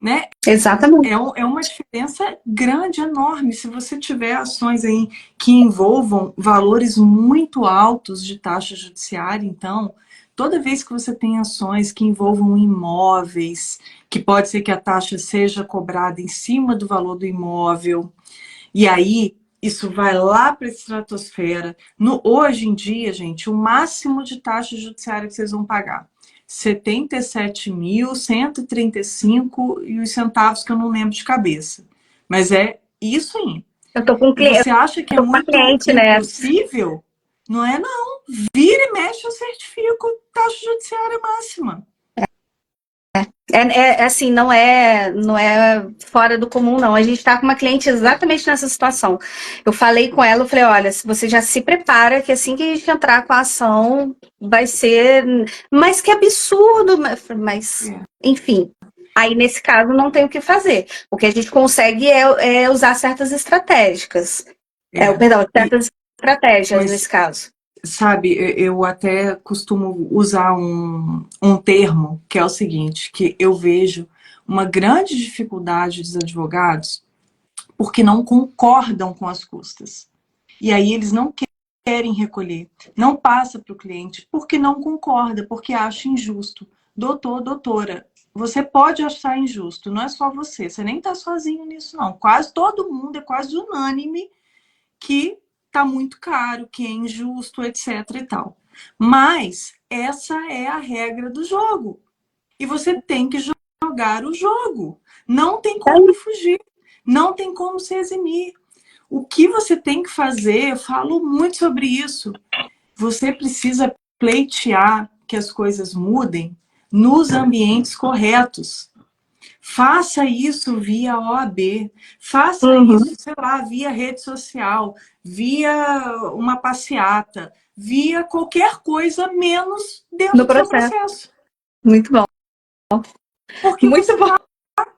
Né? Exatamente. É uma diferença grande, enorme. Se você tiver ações aí que envolvam valores muito altos de taxa judiciária, então, toda vez que você tem ações que envolvam imóveis, que pode ser que a taxa seja cobrada em cima do valor do imóvel, e aí isso vai lá para a estratosfera. Hoje em dia, gente, o máximo de taxa judiciária que vocês vão pagar, R$ 77.135 e os centavos que eu não lembro de cabeça. Mas é isso aí. Eu tô com um cliente. Você acha que é muito impossível? Não é, não. Vira e mexe, eu certifico taxa judiciária máxima. Assim, não é fora do comum, não. A gente está com uma cliente exatamente nessa situação. Eu falei com ela, eu falei, olha, se você já se prepara que assim que a gente entrar com a ação, vai ser. Mas que absurdo! Mas, enfim. Aí, nesse caso, não tem o que fazer. O que a gente consegue é usar certas estratégicas. Perdão, certas estratégias Mas, nesse caso. sabe, eu até costumo usar um termo que é o seguinte, que eu vejo uma grande dificuldade dos advogados porque não concordam com as custas. E aí eles não querem recolher, não passa para o cliente porque não concorda, porque acha injusto. Doutor, doutora, você pode achar injusto, não é só você, você nem está sozinho nisso, não. Quase todo mundo é quase unânime que está muito caro, que é injusto, etc. e tal. Mas essa é a regra do jogo. E você tem que jogar o jogo. Não tem como fugir. Não tem como se eximir. O que você tem que fazer, eu falo muito sobre isso, você precisa pleitear que as coisas mudem nos ambientes corretos. Faça isso via OAB, faça isso, sei lá, via rede social, via uma passeata, via qualquer coisa menos dentro No do seu processo. processo. Muito bom. Porque Muito você bom. está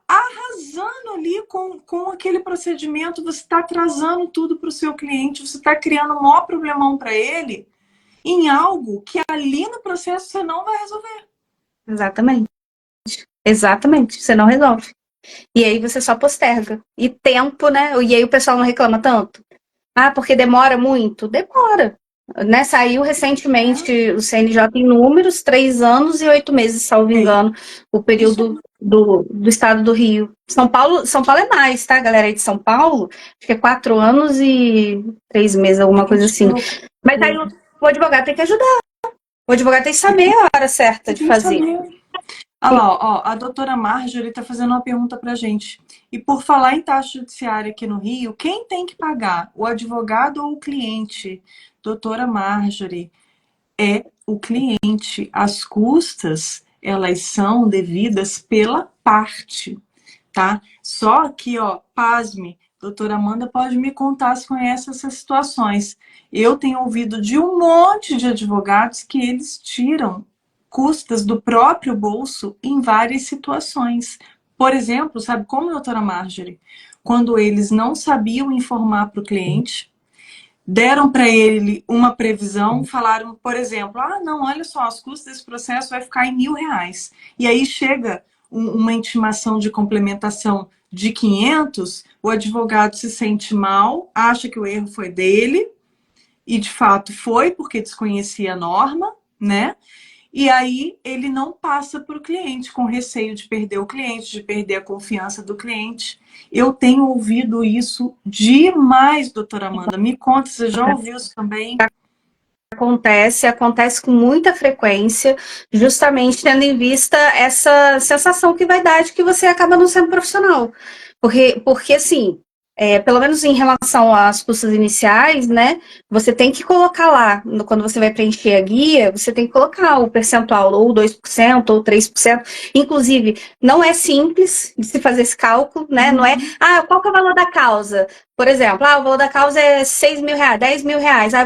arrasando ali com aquele procedimento, você está atrasando tudo para o seu cliente, você está criando um maior problemão para ele em algo que ali no processo você não vai resolver. Exatamente. Exatamente. Você não resolve. E aí você só posterga. E tempo, né? E aí o pessoal não reclama tanto. Ah, porque demora muito? Demora. Né? Saiu recentemente o CNJ em números, 3 anos e 8 meses, salvo engano, o período do estado do Rio. São Paulo é mais, tá, galera aí de São Paulo? Acho que é 4 anos e 3 meses, alguma coisa assim. Mas aí o advogado tem que ajudar. O advogado tem que saber a hora certa de fazer. Olha lá, ó, a doutora Marjorie está fazendo uma pergunta para a gente. E por falar em taxa judiciária aqui no Rio, quem tem que pagar? O advogado ou o cliente? Doutora Marjorie, é o cliente. As custas, elas são devidas pela parte, tá? Só que, ó, pasme, doutora Amanda pode me contar se conhece essas situações. Eu tenho ouvido de um monte de advogados que eles tiram custas do próprio bolso em várias situações. Por exemplo, sabe como, doutora Marjorie? Quando eles não sabiam informar para o cliente, deram para ele uma previsão, falaram, por exemplo, não, olha só, as custas desse processo vai ficar em R$ 1.000. E aí chega uma intimação de complementação de 500, o advogado se sente mal, acha que o erro foi dele, e de fato foi, porque desconhecia a norma, né? E aí ele não passa para o cliente, com receio de perder o cliente, de perder a confiança do cliente. Eu tenho ouvido isso demais, doutora Amanda. Me conta, você já ouviu isso também? Acontece com muita frequência, justamente tendo em vista essa sensação que vai dar de que você acaba não sendo profissional. Porque assim, pelo menos em relação às custas iniciais, né? Você tem que colocar lá, quando você vai preencher a guia, você tem que colocar o percentual, ou 2%, ou 3%. Inclusive, não é simples de se fazer esse cálculo, né? Não é, qual que é o valor da causa? Por exemplo, o valor da causa é R$ 6.000, R$ 10.000.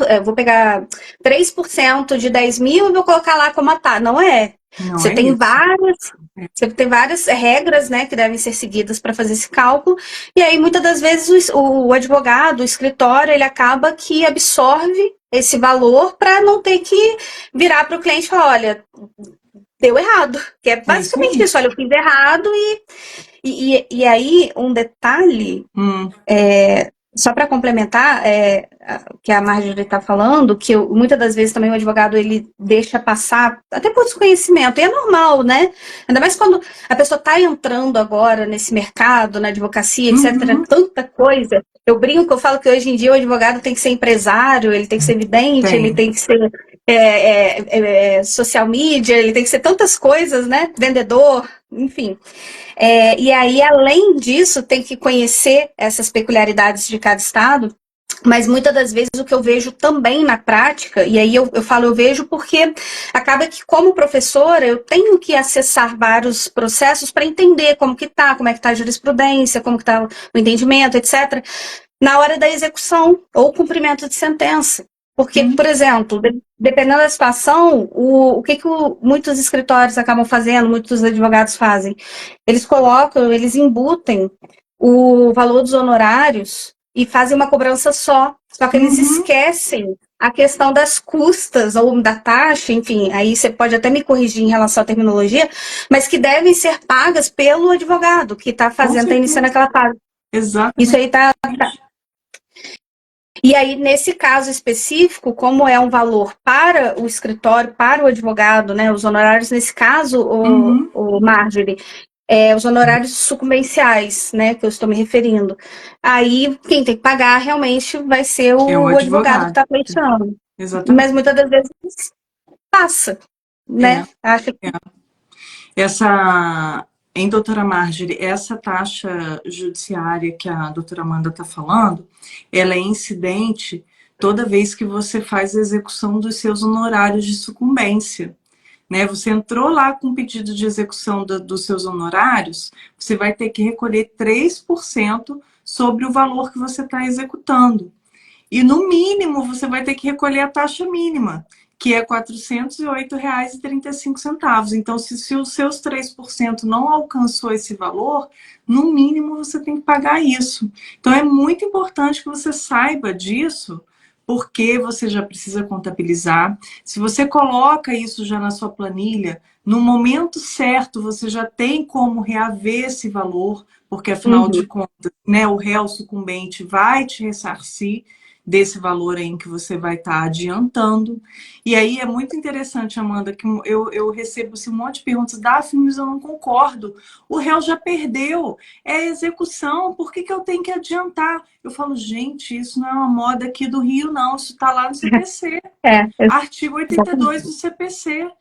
Eu vou pegar 3% de 10 mil e vou colocar lá como a taxa. Não é. Não Você é tem isso. várias regras, né, que devem ser seguidas para fazer esse cálculo. E aí, muitas das vezes, o advogado, o escritório, ele acaba que absorve esse valor para não ter que virar para o cliente e falar, olha, deu errado. Que é basicamente isso. Olha, eu fiz errado e aí, um detalhe, só para complementar, o que a Marjorie está falando, que muitas das vezes também o advogado ele deixa passar, até por desconhecimento, e é normal, né? Ainda mais quando a pessoa está entrando agora nesse mercado, na advocacia, etc., tanta coisa. Eu brinco, eu falo que hoje em dia o advogado tem que ser empresário, ele tem que ser vidente, ele tem que ser social media, ele tem que ser tantas coisas, né? Vendedor, enfim. E aí, além disso, tem que conhecer essas peculiaridades de cada estado. Mas muitas das vezes o que eu vejo também na prática, e aí eu falo eu vejo porque acaba que como professora eu tenho que acessar vários processos para entender como é que tá a jurisprudência, como que tá o entendimento, etc., na hora da execução ou cumprimento de sentença. Porque, por exemplo, dependendo da situação, o que, muitos escritórios acabam fazendo, muitos advogados fazem? Eles colocam, eles embutem o valor dos honorários e fazem uma cobrança só. Só que eles esquecem a questão das custas ou da taxa, enfim, aí você pode até me corrigir em relação à terminologia, mas que devem ser pagas pelo advogado que está fazendo, está iniciando aquela parte. Exatamente. Isso aí está. E aí, nesse caso específico, como é um valor para o escritório, para o advogado, né? Os honorários, nesse caso, o Marjorie, os honorários sucumbenciais, né? Que eu estou me referindo. Aí, quem tem que pagar realmente vai ser o advogado que está pleiteando. Exatamente. Mas muitas das vezes passa, né? Acho que... Hein, doutora Marjorie, essa taxa judiciária que a doutora Amanda está falando, ela é incidente toda vez que você faz a execução dos seus honorários de sucumbência. Né? Você entrou lá com pedido de execução dos seus honorários, você vai ter que recolher 3% sobre o valor que você está executando. E no mínimo você vai ter que recolher a taxa mínima, que é R$ 408,35. Então, se os seus 3% não alcançou esse valor, no mínimo você tem que pagar isso. Então, é muito importante que você saiba disso, porque você já precisa contabilizar. Se você coloca isso já na sua planilha, no momento certo você já tem como reaver esse valor, porque afinal de contas, né, o réu sucumbente vai te ressarcir desse valor aí em que você vai estar adiantando. E aí é muito interessante, Amanda, que eu recebo assim, um monte de perguntas, Daphne, mas eu não concordo. O réu já perdeu, é execução, por que eu tenho que adiantar? Eu falo, gente, isso não é uma moda aqui do Rio, não, isso está lá no CPC. Artigo 82 do CPC.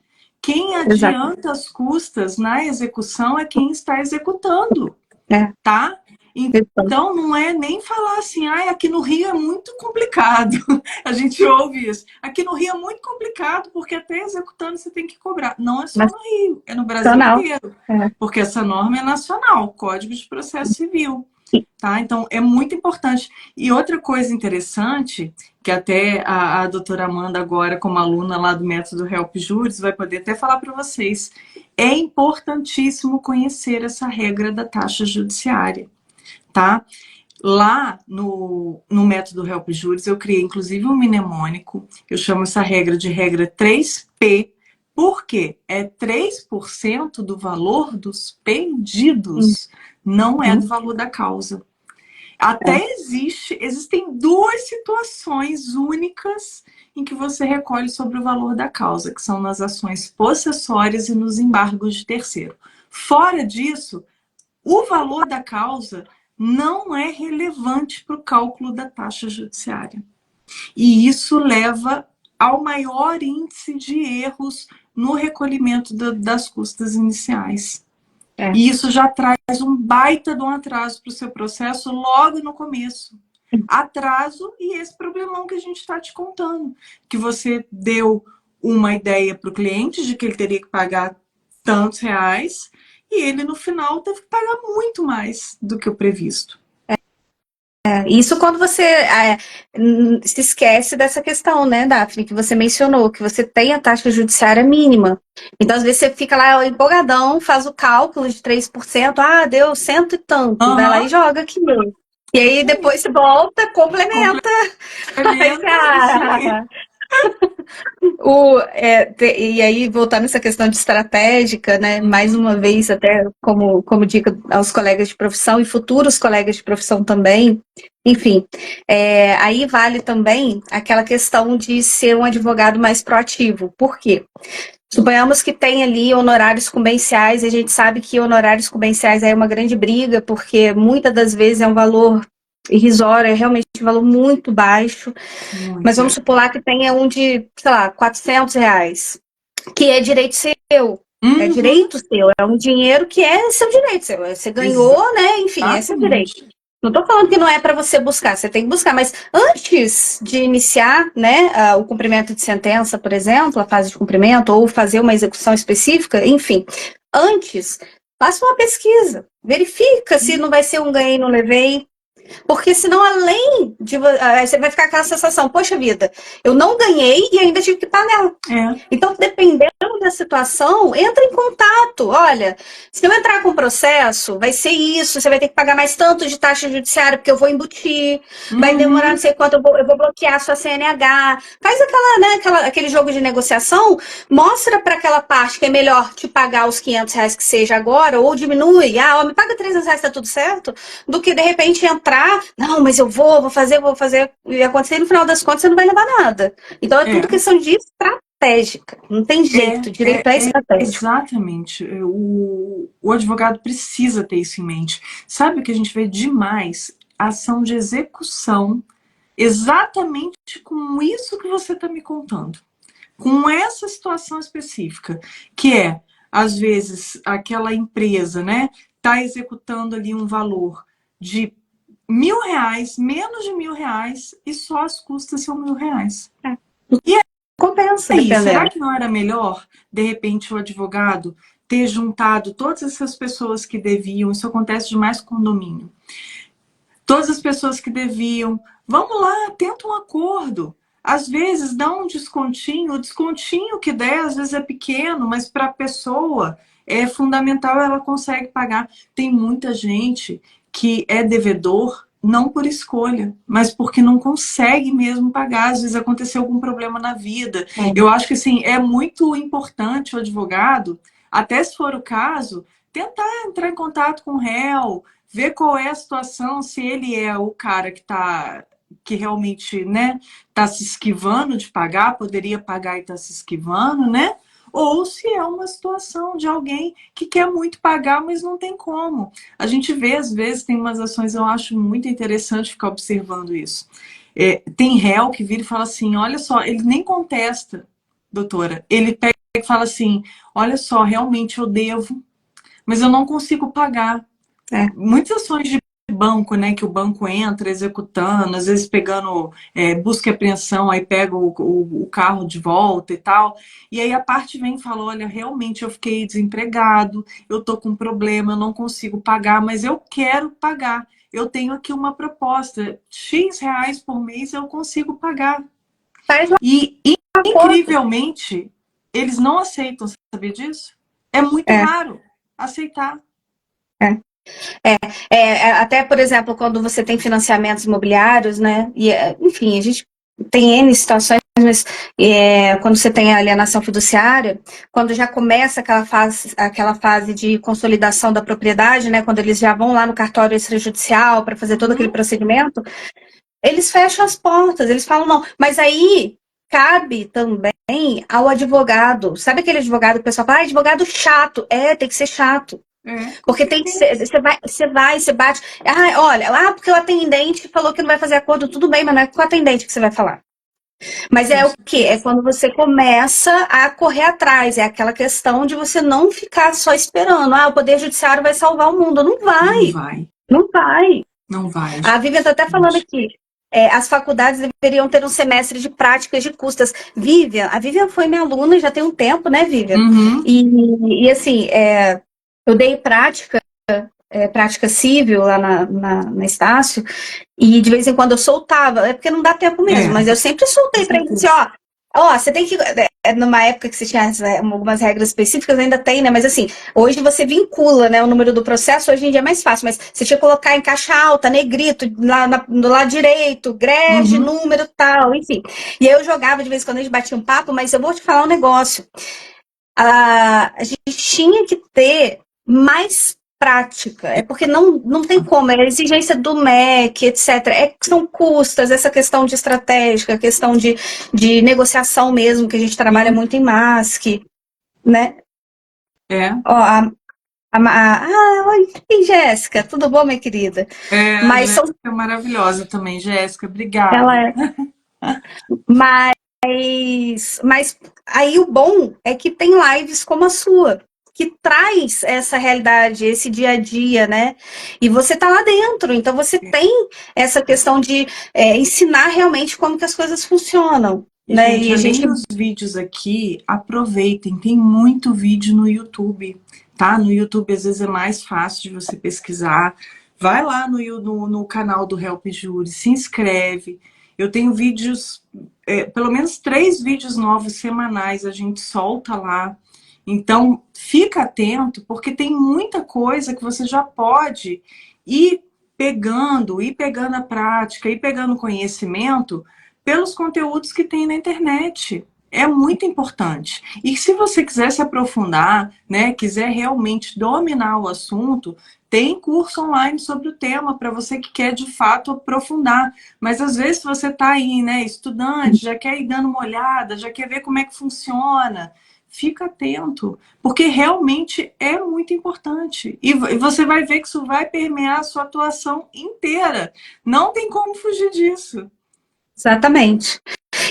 Quem adianta as custas na execução é quem está executando, tá? Então, não é nem falar assim, aqui no Rio é muito complicado. A gente ouve isso. Aqui no Rio é muito complicado, porque até executando você tem que cobrar. Não é só no Rio, é no Brasil inteiro. Porque essa norma é nacional, Código de Processo Civil. Tá? Então, é muito importante. E outra coisa interessante, que até a doutora Amanda agora, como aluna lá do método Help Juris, vai poder até falar para vocês, é importantíssimo conhecer essa regra da taxa judiciária. Tá? Lá no método Help Juris, eu criei inclusive um mnemônico, eu chamo essa regra de regra 3P, porque é 3% do valor dos pedidos, não é do valor da causa. Até existem duas situações únicas em que você recolhe sobre o valor da causa, que são nas ações possessórias e nos embargos de terceiro. Fora disso, o valor da causa não é relevante para o cálculo da taxa judiciária. E isso leva ao maior índice de erros no recolhimento das custas iniciais. E isso já traz um baita de um atraso para o seu processo logo no começo. Atraso e esse problemão que a gente está te contando. Que você deu uma ideia para o cliente de que ele teria que pagar tantos reais, e ele, no final, teve que pagar muito mais do que o previsto. Isso quando você se esquece dessa questão, né, Daphne, que você mencionou, que você tem a taxa judiciária mínima. Então, às vezes, você fica lá empolgadão, faz o cálculo de 3%, deu cento e tanto, vai lá e joga aqui. E aí, depois você volta, complementa. E aí, voltar nessa questão de estratégica, né? Mais uma vez, até como dica aos colegas de profissão e futuros colegas de profissão também. Enfim, aí vale também aquela questão de ser um advogado mais proativo. Por quê? Suponhamos que tem ali honorários sucumbenciais, e a gente sabe que honorários sucumbenciais é uma grande briga, porque muitas das vezes é um valor irrisório, é realmente um valor muito baixo. Mas vamos supor lá que tenha um de, sei lá, R$ 400, que é direito seu. É direito seu, é um dinheiro que é seu direito. Você ganhou, né? Enfim, é seu direito. Não estou falando que não é para você buscar, você tem que buscar, mas antes de iniciar, né, o cumprimento de sentença, por exemplo, a fase de cumprimento, ou fazer uma execução específica, enfim, antes, faça uma pesquisa, verifica se não vai ser um ganhei, não levei, porque senão, além de. Você vai ficar com aquela sensação, poxa vida, eu não ganhei e ainda tive que pagar. Então, dependendo da situação, entra em contato. Olha, se eu entrar com processo, vai ser isso, você vai ter que pagar mais tanto de taxa judiciária, porque eu vou embutir, vai demorar não sei quanto, eu vou bloquear a sua CNH. Faz aquele jogo de negociação, mostra para aquela parte que é melhor te pagar os R$ 500 que seja agora, ou diminui, me paga R$ 300, tá tudo certo, do que de repente entrar, não, mas eu vou fazer, e acontecer, e no final das contas você não vai levar nada. Então é tudo questão de estratégica, não tem jeito, direito é estratégico. Exatamente, o advogado precisa ter isso em mente. Sabe o que a gente vê demais? Ação de execução, exatamente com isso que você está me contando, com essa situação específica, que é, às vezes, aquela empresa, né, está executando ali um valor de R$ 1.000, menos de R$ 1.000, e só as custas são R$ 1.000. E compensa, aí, será que não era melhor, de repente, o advogado ter juntado todas essas pessoas que deviam? Isso acontece demais com condomínio. Todas as pessoas que deviam, vamos lá, tenta um acordo. Às vezes dá um descontinho, o descontinho que der, às vezes é pequeno, mas para a pessoa é fundamental, ela consegue pagar. Tem muita gente que é devedor, não por escolha, mas porque não consegue mesmo pagar. Às vezes aconteceu algum problema na vida. Eu acho que assim, é muito importante o advogado, até se for o caso, tentar entrar em contato com o réu, ver qual é a situação, se ele é o cara que realmente, né, tá se esquivando de pagar, poderia pagar e tá se esquivando, né? Ou se é uma situação de alguém que quer muito pagar, mas não tem como. A gente vê, às vezes, tem umas ações, eu acho muito interessante ficar observando isso. Tem réu que vira e fala assim, olha só, ele nem contesta, doutora, ele pega e fala assim, olha só, realmente eu devo, mas eu não consigo pagar. Muitas ações de banco, né, que o banco entra executando, às vezes pegando busca e apreensão, aí pega o carro de volta e tal, e aí a parte vem e fala, olha, realmente eu fiquei desempregado, eu tô com um problema, eu não consigo pagar, mas eu quero pagar, eu tenho aqui uma proposta, X reais por mês eu consigo pagar. E incrivelmente, eles não aceitam, sabia disso? É muito raro aceitar. Até, por exemplo, quando você tem financiamentos imobiliários, né? E, enfim, a gente tem N situações, mas quando você tem a alienação fiduciária, quando já começa aquela fase de consolidação da propriedade, né? Quando eles já vão lá no cartório extrajudicial para fazer todo aquele procedimento, eles fecham as portas, eles falam, não, mas aí cabe também ao advogado. Sabe aquele advogado que o pessoal fala, advogado chato? Tem que ser chato. Porque tem que ser, você bate. Olha, porque o atendente falou que não vai fazer acordo, tudo bem, mas não é com o atendente que você vai falar. Mas é o quê? É quando você começa a correr atrás, é aquela questão de você não ficar só esperando. O Poder Judiciário vai salvar o mundo. Não vai. Não vai. Não vai. A Vivian está até falando aqui. As faculdades deveriam ter um semestre de práticas de custas. A Vivian foi minha aluna já tem um tempo, né, Vivian? E assim, eu dei prática civil lá na Estácio, e de vez em quando eu soltava, porque não dá tempo mesmo, mas eu sempre soltei para ele assim, você tem que, numa época que você tinha algumas regras específicas, ainda tem, né, mas assim, hoje você vincula, né, o número do processo, hoje em dia é mais fácil, mas você tinha que colocar em caixa alta, negrito, lá do lado direito, greve, número tal, enfim. E aí eu jogava, de vez em quando a gente batia um papo, mas eu vou te falar um negócio. A gente tinha que ter mais prática, porque não tem como, é a exigência do MEC, etc. São custas, essa questão de estratégica, questão de negociação mesmo, que a gente trabalha muito em MASC, né? Oi, Jéssica, tudo bom, minha querida? Mas Jéssica é maravilhosa também, Jéssica, obrigada. Ela Mas aí o bom é que tem lives como a sua, que traz essa realidade, esse dia a dia, né? E você está lá dentro, então você tem essa questão de ensinar realmente como que as coisas funcionam. E, Né? gente, E a além gente dos vídeos aqui, aproveitem, tem muito vídeo no YouTube, tá? No YouTube, às vezes, é mais fácil de você pesquisar. Vai lá no canal do Help Júri, se inscreve. Eu tenho vídeos, pelo menos 3 vídeos novos semanais, a gente solta lá. Então, fica atento, porque tem muita coisa que você já pode ir pegando a prática, ir pegando conhecimento pelos conteúdos que tem na internet. É muito importante. E se você quiser se aprofundar, né, quiser realmente dominar o assunto, tem curso online sobre o tema para você que quer de fato aprofundar. Mas às vezes você está aí, né, estudante, já quer ir dando uma olhada, já quer ver como é que funciona. Fica atento, porque realmente é muito importante. E você vai ver que isso vai permear a sua atuação inteira. Não tem como fugir disso. exatamente.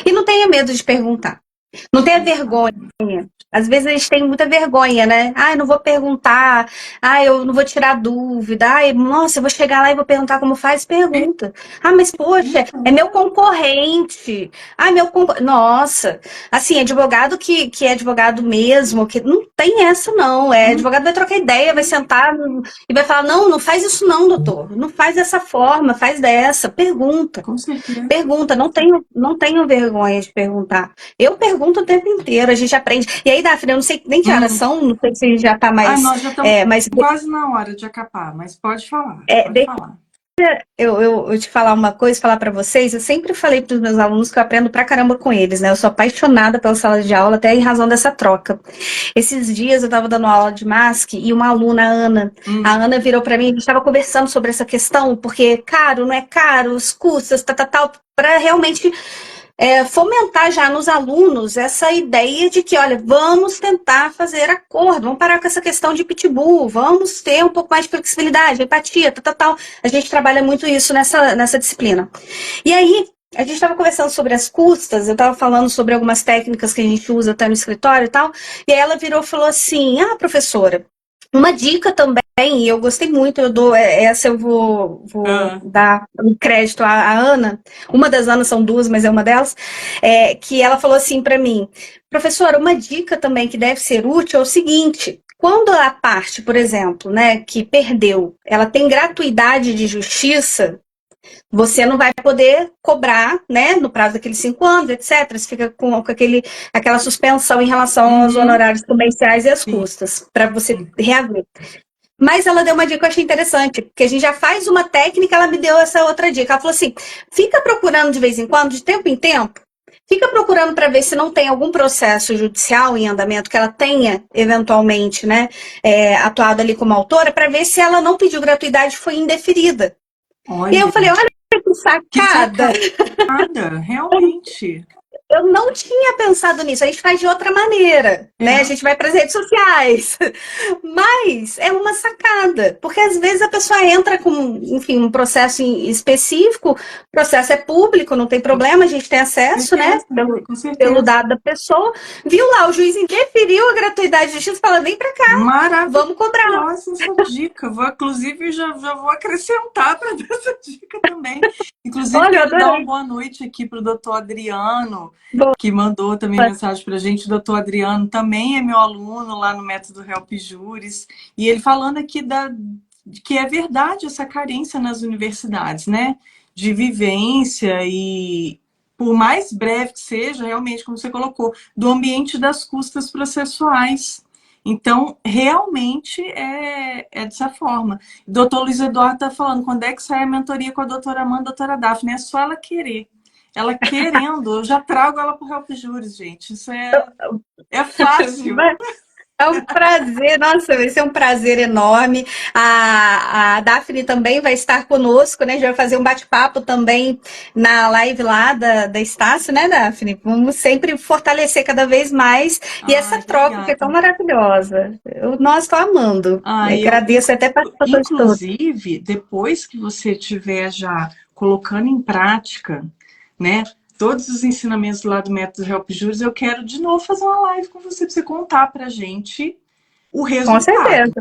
E não tenha medo de perguntar. Não tenha vergonha. Às vezes a gente tem muita vergonha, né? Ah, eu não vou perguntar. Ah, eu não vou tirar dúvida. Ah, nossa, eu vou chegar lá e vou perguntar como faz. Pergunta. Ah, mas poxa, é meu concorrente. Ah, Nossa. Assim, advogado que é advogado mesmo, que não tem essa não. Advogado vai trocar ideia, vai sentar e vai falar, não, não faz isso não, doutor. Não faz dessa forma, faz dessa. Pergunta. Com certeza. Pergunta, não tenho vergonha de perguntar. Eu pergunto o tempo inteiro, a gente aprende. E aí, Daphne, eu não sei nem que horas são, não sei se já está mais. Nós já estamos Mas quase na hora de acapar, mas pode falar, pode deixa falar. eu te falar uma coisa, falar para vocês. Eu sempre falei para os meus alunos que eu aprendo pra caramba com eles, né? Eu sou apaixonada pela sala de aula, até em razão dessa troca. Esses dias eu estava dando aula de MASC e uma aluna, a Ana virou para mim, a gente estava conversando sobre essa questão, porque caro, não é caro, os custos, tal, para realmente fomentar já nos alunos essa ideia de que, olha, vamos tentar fazer acordo, vamos parar com essa questão de pitbull, vamos ter um pouco mais de flexibilidade, empatia, tal. A gente trabalha muito isso nessa disciplina. E aí, a gente estava conversando sobre as custas, eu estava falando sobre algumas técnicas que a gente usa até no escritório e tal, e aí ela virou e falou assim, professora, uma dica também, e eu gostei muito, essa eu vou dar um crédito à Ana, uma das Anas são duas, mas é uma delas, que ela falou assim para mim, professora, uma dica também que deve ser útil é o seguinte, quando a parte, por exemplo, né, que perdeu, ela tem gratuidade de justiça, você não vai poder cobrar, né, no prazo daqueles 5 anos, etc. Você fica com aquela suspensão em relação aos honorários comerciais e às custas, para você reaver. Mas ela deu uma dica que eu achei interessante, porque a gente já faz uma técnica, ela me deu essa outra dica. Ela falou assim, fica procurando de vez em quando, de tempo em tempo, fica procurando para ver se não tem algum processo judicial em andamento que ela tenha, eventualmente, né, atuado ali como autora, para ver se ela não pediu gratuidade e foi indeferida. Olha, e aí eu falei, olha que sacada. Realmente. Eu não tinha pensado nisso, a gente faz de outra maneira, né? A gente vai para as redes sociais. Mas é uma sacada, porque às vezes a pessoa entra com, enfim, um processo específico, o processo é público, não tem problema, a gente tem acesso, né? Pelo dado da pessoa. Viu lá, o juiz indeferiu a gratuidade de justiça, fala, vem para cá, vamos cobrar. Nossa, essa dica. Inclusive, já vou acrescentar para essa dica também. Inclusive, olha, quero dar uma boa noite aqui para o doutor Adriano, que mandou também mensagem para a gente. O doutor Adriano também é meu aluno lá no Método Help Juris. E ele falando aqui que é verdade essa carência nas universidades, né? De vivência e, por mais breve que seja, realmente, como você colocou, do ambiente das custas processuais. Então, realmente é dessa forma. O doutor Luiz Eduardo está falando, quando é que sai a mentoria com a doutora Amanda e a doutora Daphne? É só ela querer. Ela querendo, eu já trago ela para o Help Juris, gente. Isso é fácil. É um prazer, nossa, vai ser um prazer enorme. A Daphne também vai estar conosco, né? A gente vai fazer um bate-papo também na live lá da Estácio, né, Daphne? Vamos sempre fortalecer cada vez mais. E essa troca que é tão maravilhosa. Nós estou amando. Agradeço até para inclusive, depois que você estiver já colocando em prática, né? Todos os ensinamentos lá do Método Help Juris, eu quero de novo fazer uma live com você, para você contar pra gente o Com resultado. certeza.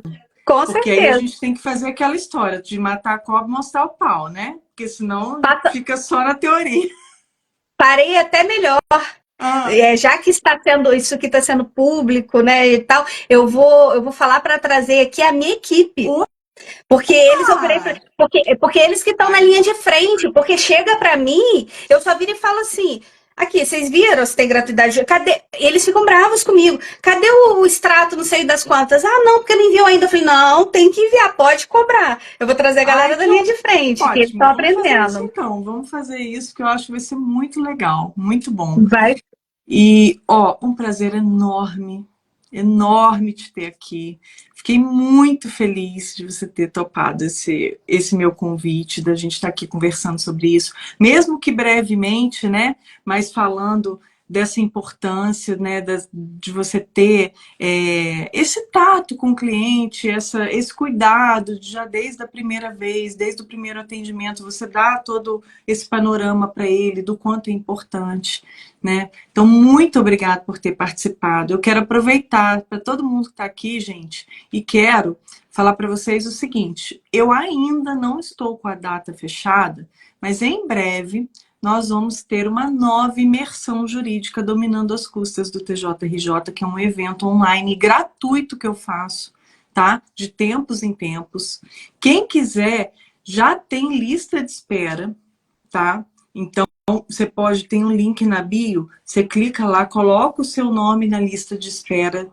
Com Porque aí a certeza. gente tem que fazer aquela história de matar a cobra e mostrar o pau, né? Porque senão Passa- fica só na teoria. Parei até melhor. Ah, Já que está sendo isso que está sendo público, né, e tal, eu vou falar para trazer aqui a minha equipe. Porque eles, eu virei, ah, porque eles que estão na linha de frente, porque chega para mim, eu só viro e falo assim, aqui, vocês viram se tem gratuidade? Cadê? Eles ficam bravos comigo. Cadê o extrato, não sei das quantas? Ah, não, porque não enviou ainda. Eu falei, não, tem que enviar, pode cobrar. Eu vou trazer a galera ai, da que linha de frente, que eles estão ótimo. Vamos fazer isso aprendendo. então. Vamos fazer isso que eu acho que vai ser muito legal, muito bom. Vai. E, ó, um prazer enorme, enorme te ter aqui. Fiquei muito feliz de você ter topado esse meu convite, da gente estar aqui conversando sobre isso, mesmo que brevemente, né? Mas falando dessa importância, né, de você ter esse tato com o cliente, esse cuidado, já desde a primeira vez, desde o primeiro atendimento, você dá todo esse panorama para ele do quanto é importante, né? Então, muito obrigada por ter participado. Eu quero aproveitar para todo mundo que está aqui, gente, e quero falar para vocês o seguinte: eu ainda não estou com a data fechada, mas em breve nós vamos ter uma nova imersão jurídica dominando as custas do TJRJ, que é um evento online gratuito que eu faço, tá? De tempos em tempos. Quem quiser, já tem lista de espera, tá? Então, você pode, tem um link na bio, você clica lá, coloca o seu nome na lista de espera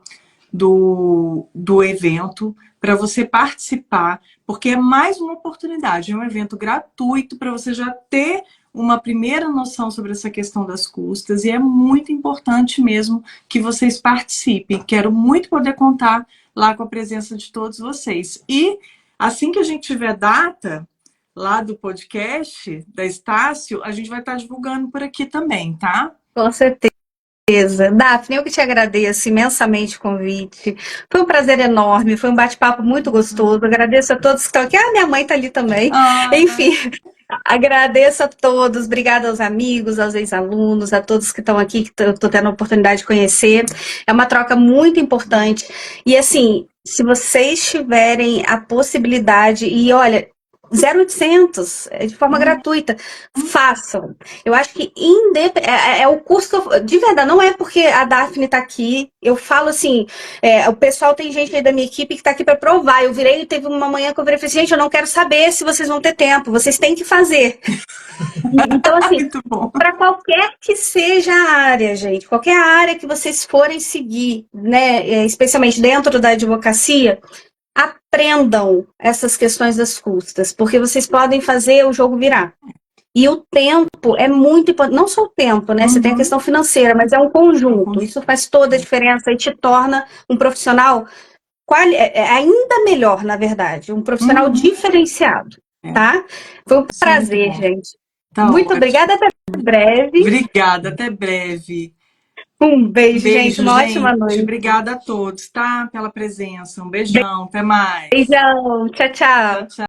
do evento para você participar, porque é mais uma oportunidade, é um evento gratuito para você já ter uma primeira noção sobre essa questão das custas, e é muito importante mesmo que vocês participem. Quero muito poder contar lá com a presença de todos vocês. E assim que a gente tiver data lá do podcast da Estácio, a gente vai estar divulgando por aqui também, tá? Com certeza. Daphne, eu que te agradeço imensamente o convite. Foi um prazer enorme, foi um bate-papo muito gostoso. Agradeço a todos que estão aqui. Ah, minha mãe está ali também. Ah, Enfim, agradeço a todos. Obrigada aos amigos, aos ex-alunos, a todos que estão aqui, que eu estou tendo a oportunidade de conhecer. É uma troca muito importante. E assim, se vocês tiverem a possibilidade, e olha, 0800, de forma gratuita, façam. Eu acho que é o curso que eu, de verdade, não é porque a Daphne está aqui. Eu falo assim, o pessoal tem gente aí da minha equipe que está aqui para provar. Eu virei, teve uma manhã que eu virei e falei, gente, eu não quero saber se vocês vão ter tempo, vocês têm que fazer. Então, assim, muito bom. para qualquer que seja a área, gente, qualquer área que vocês forem seguir, né, especialmente dentro da advocacia, aprendam essas questões das custas, porque vocês podem fazer o jogo virar. E o tempo é muito importante, não só o tempo, né? Você tem a questão financeira, mas é um conjunto. Isso faz toda a diferença e te torna um profissional ainda melhor, na verdade, um profissional diferenciado, tá? Foi um Isso é muito prazer, bom. gente. Tá Muito ótimo. obrigada, até breve. Obrigada, até breve. Um beijo, gente, Beijo, uma ótima gente. noite. Obrigada a todos, tá? Pela presença. Um beijão, até mais. Beijão, tchau, Tchau, tchau. tchau.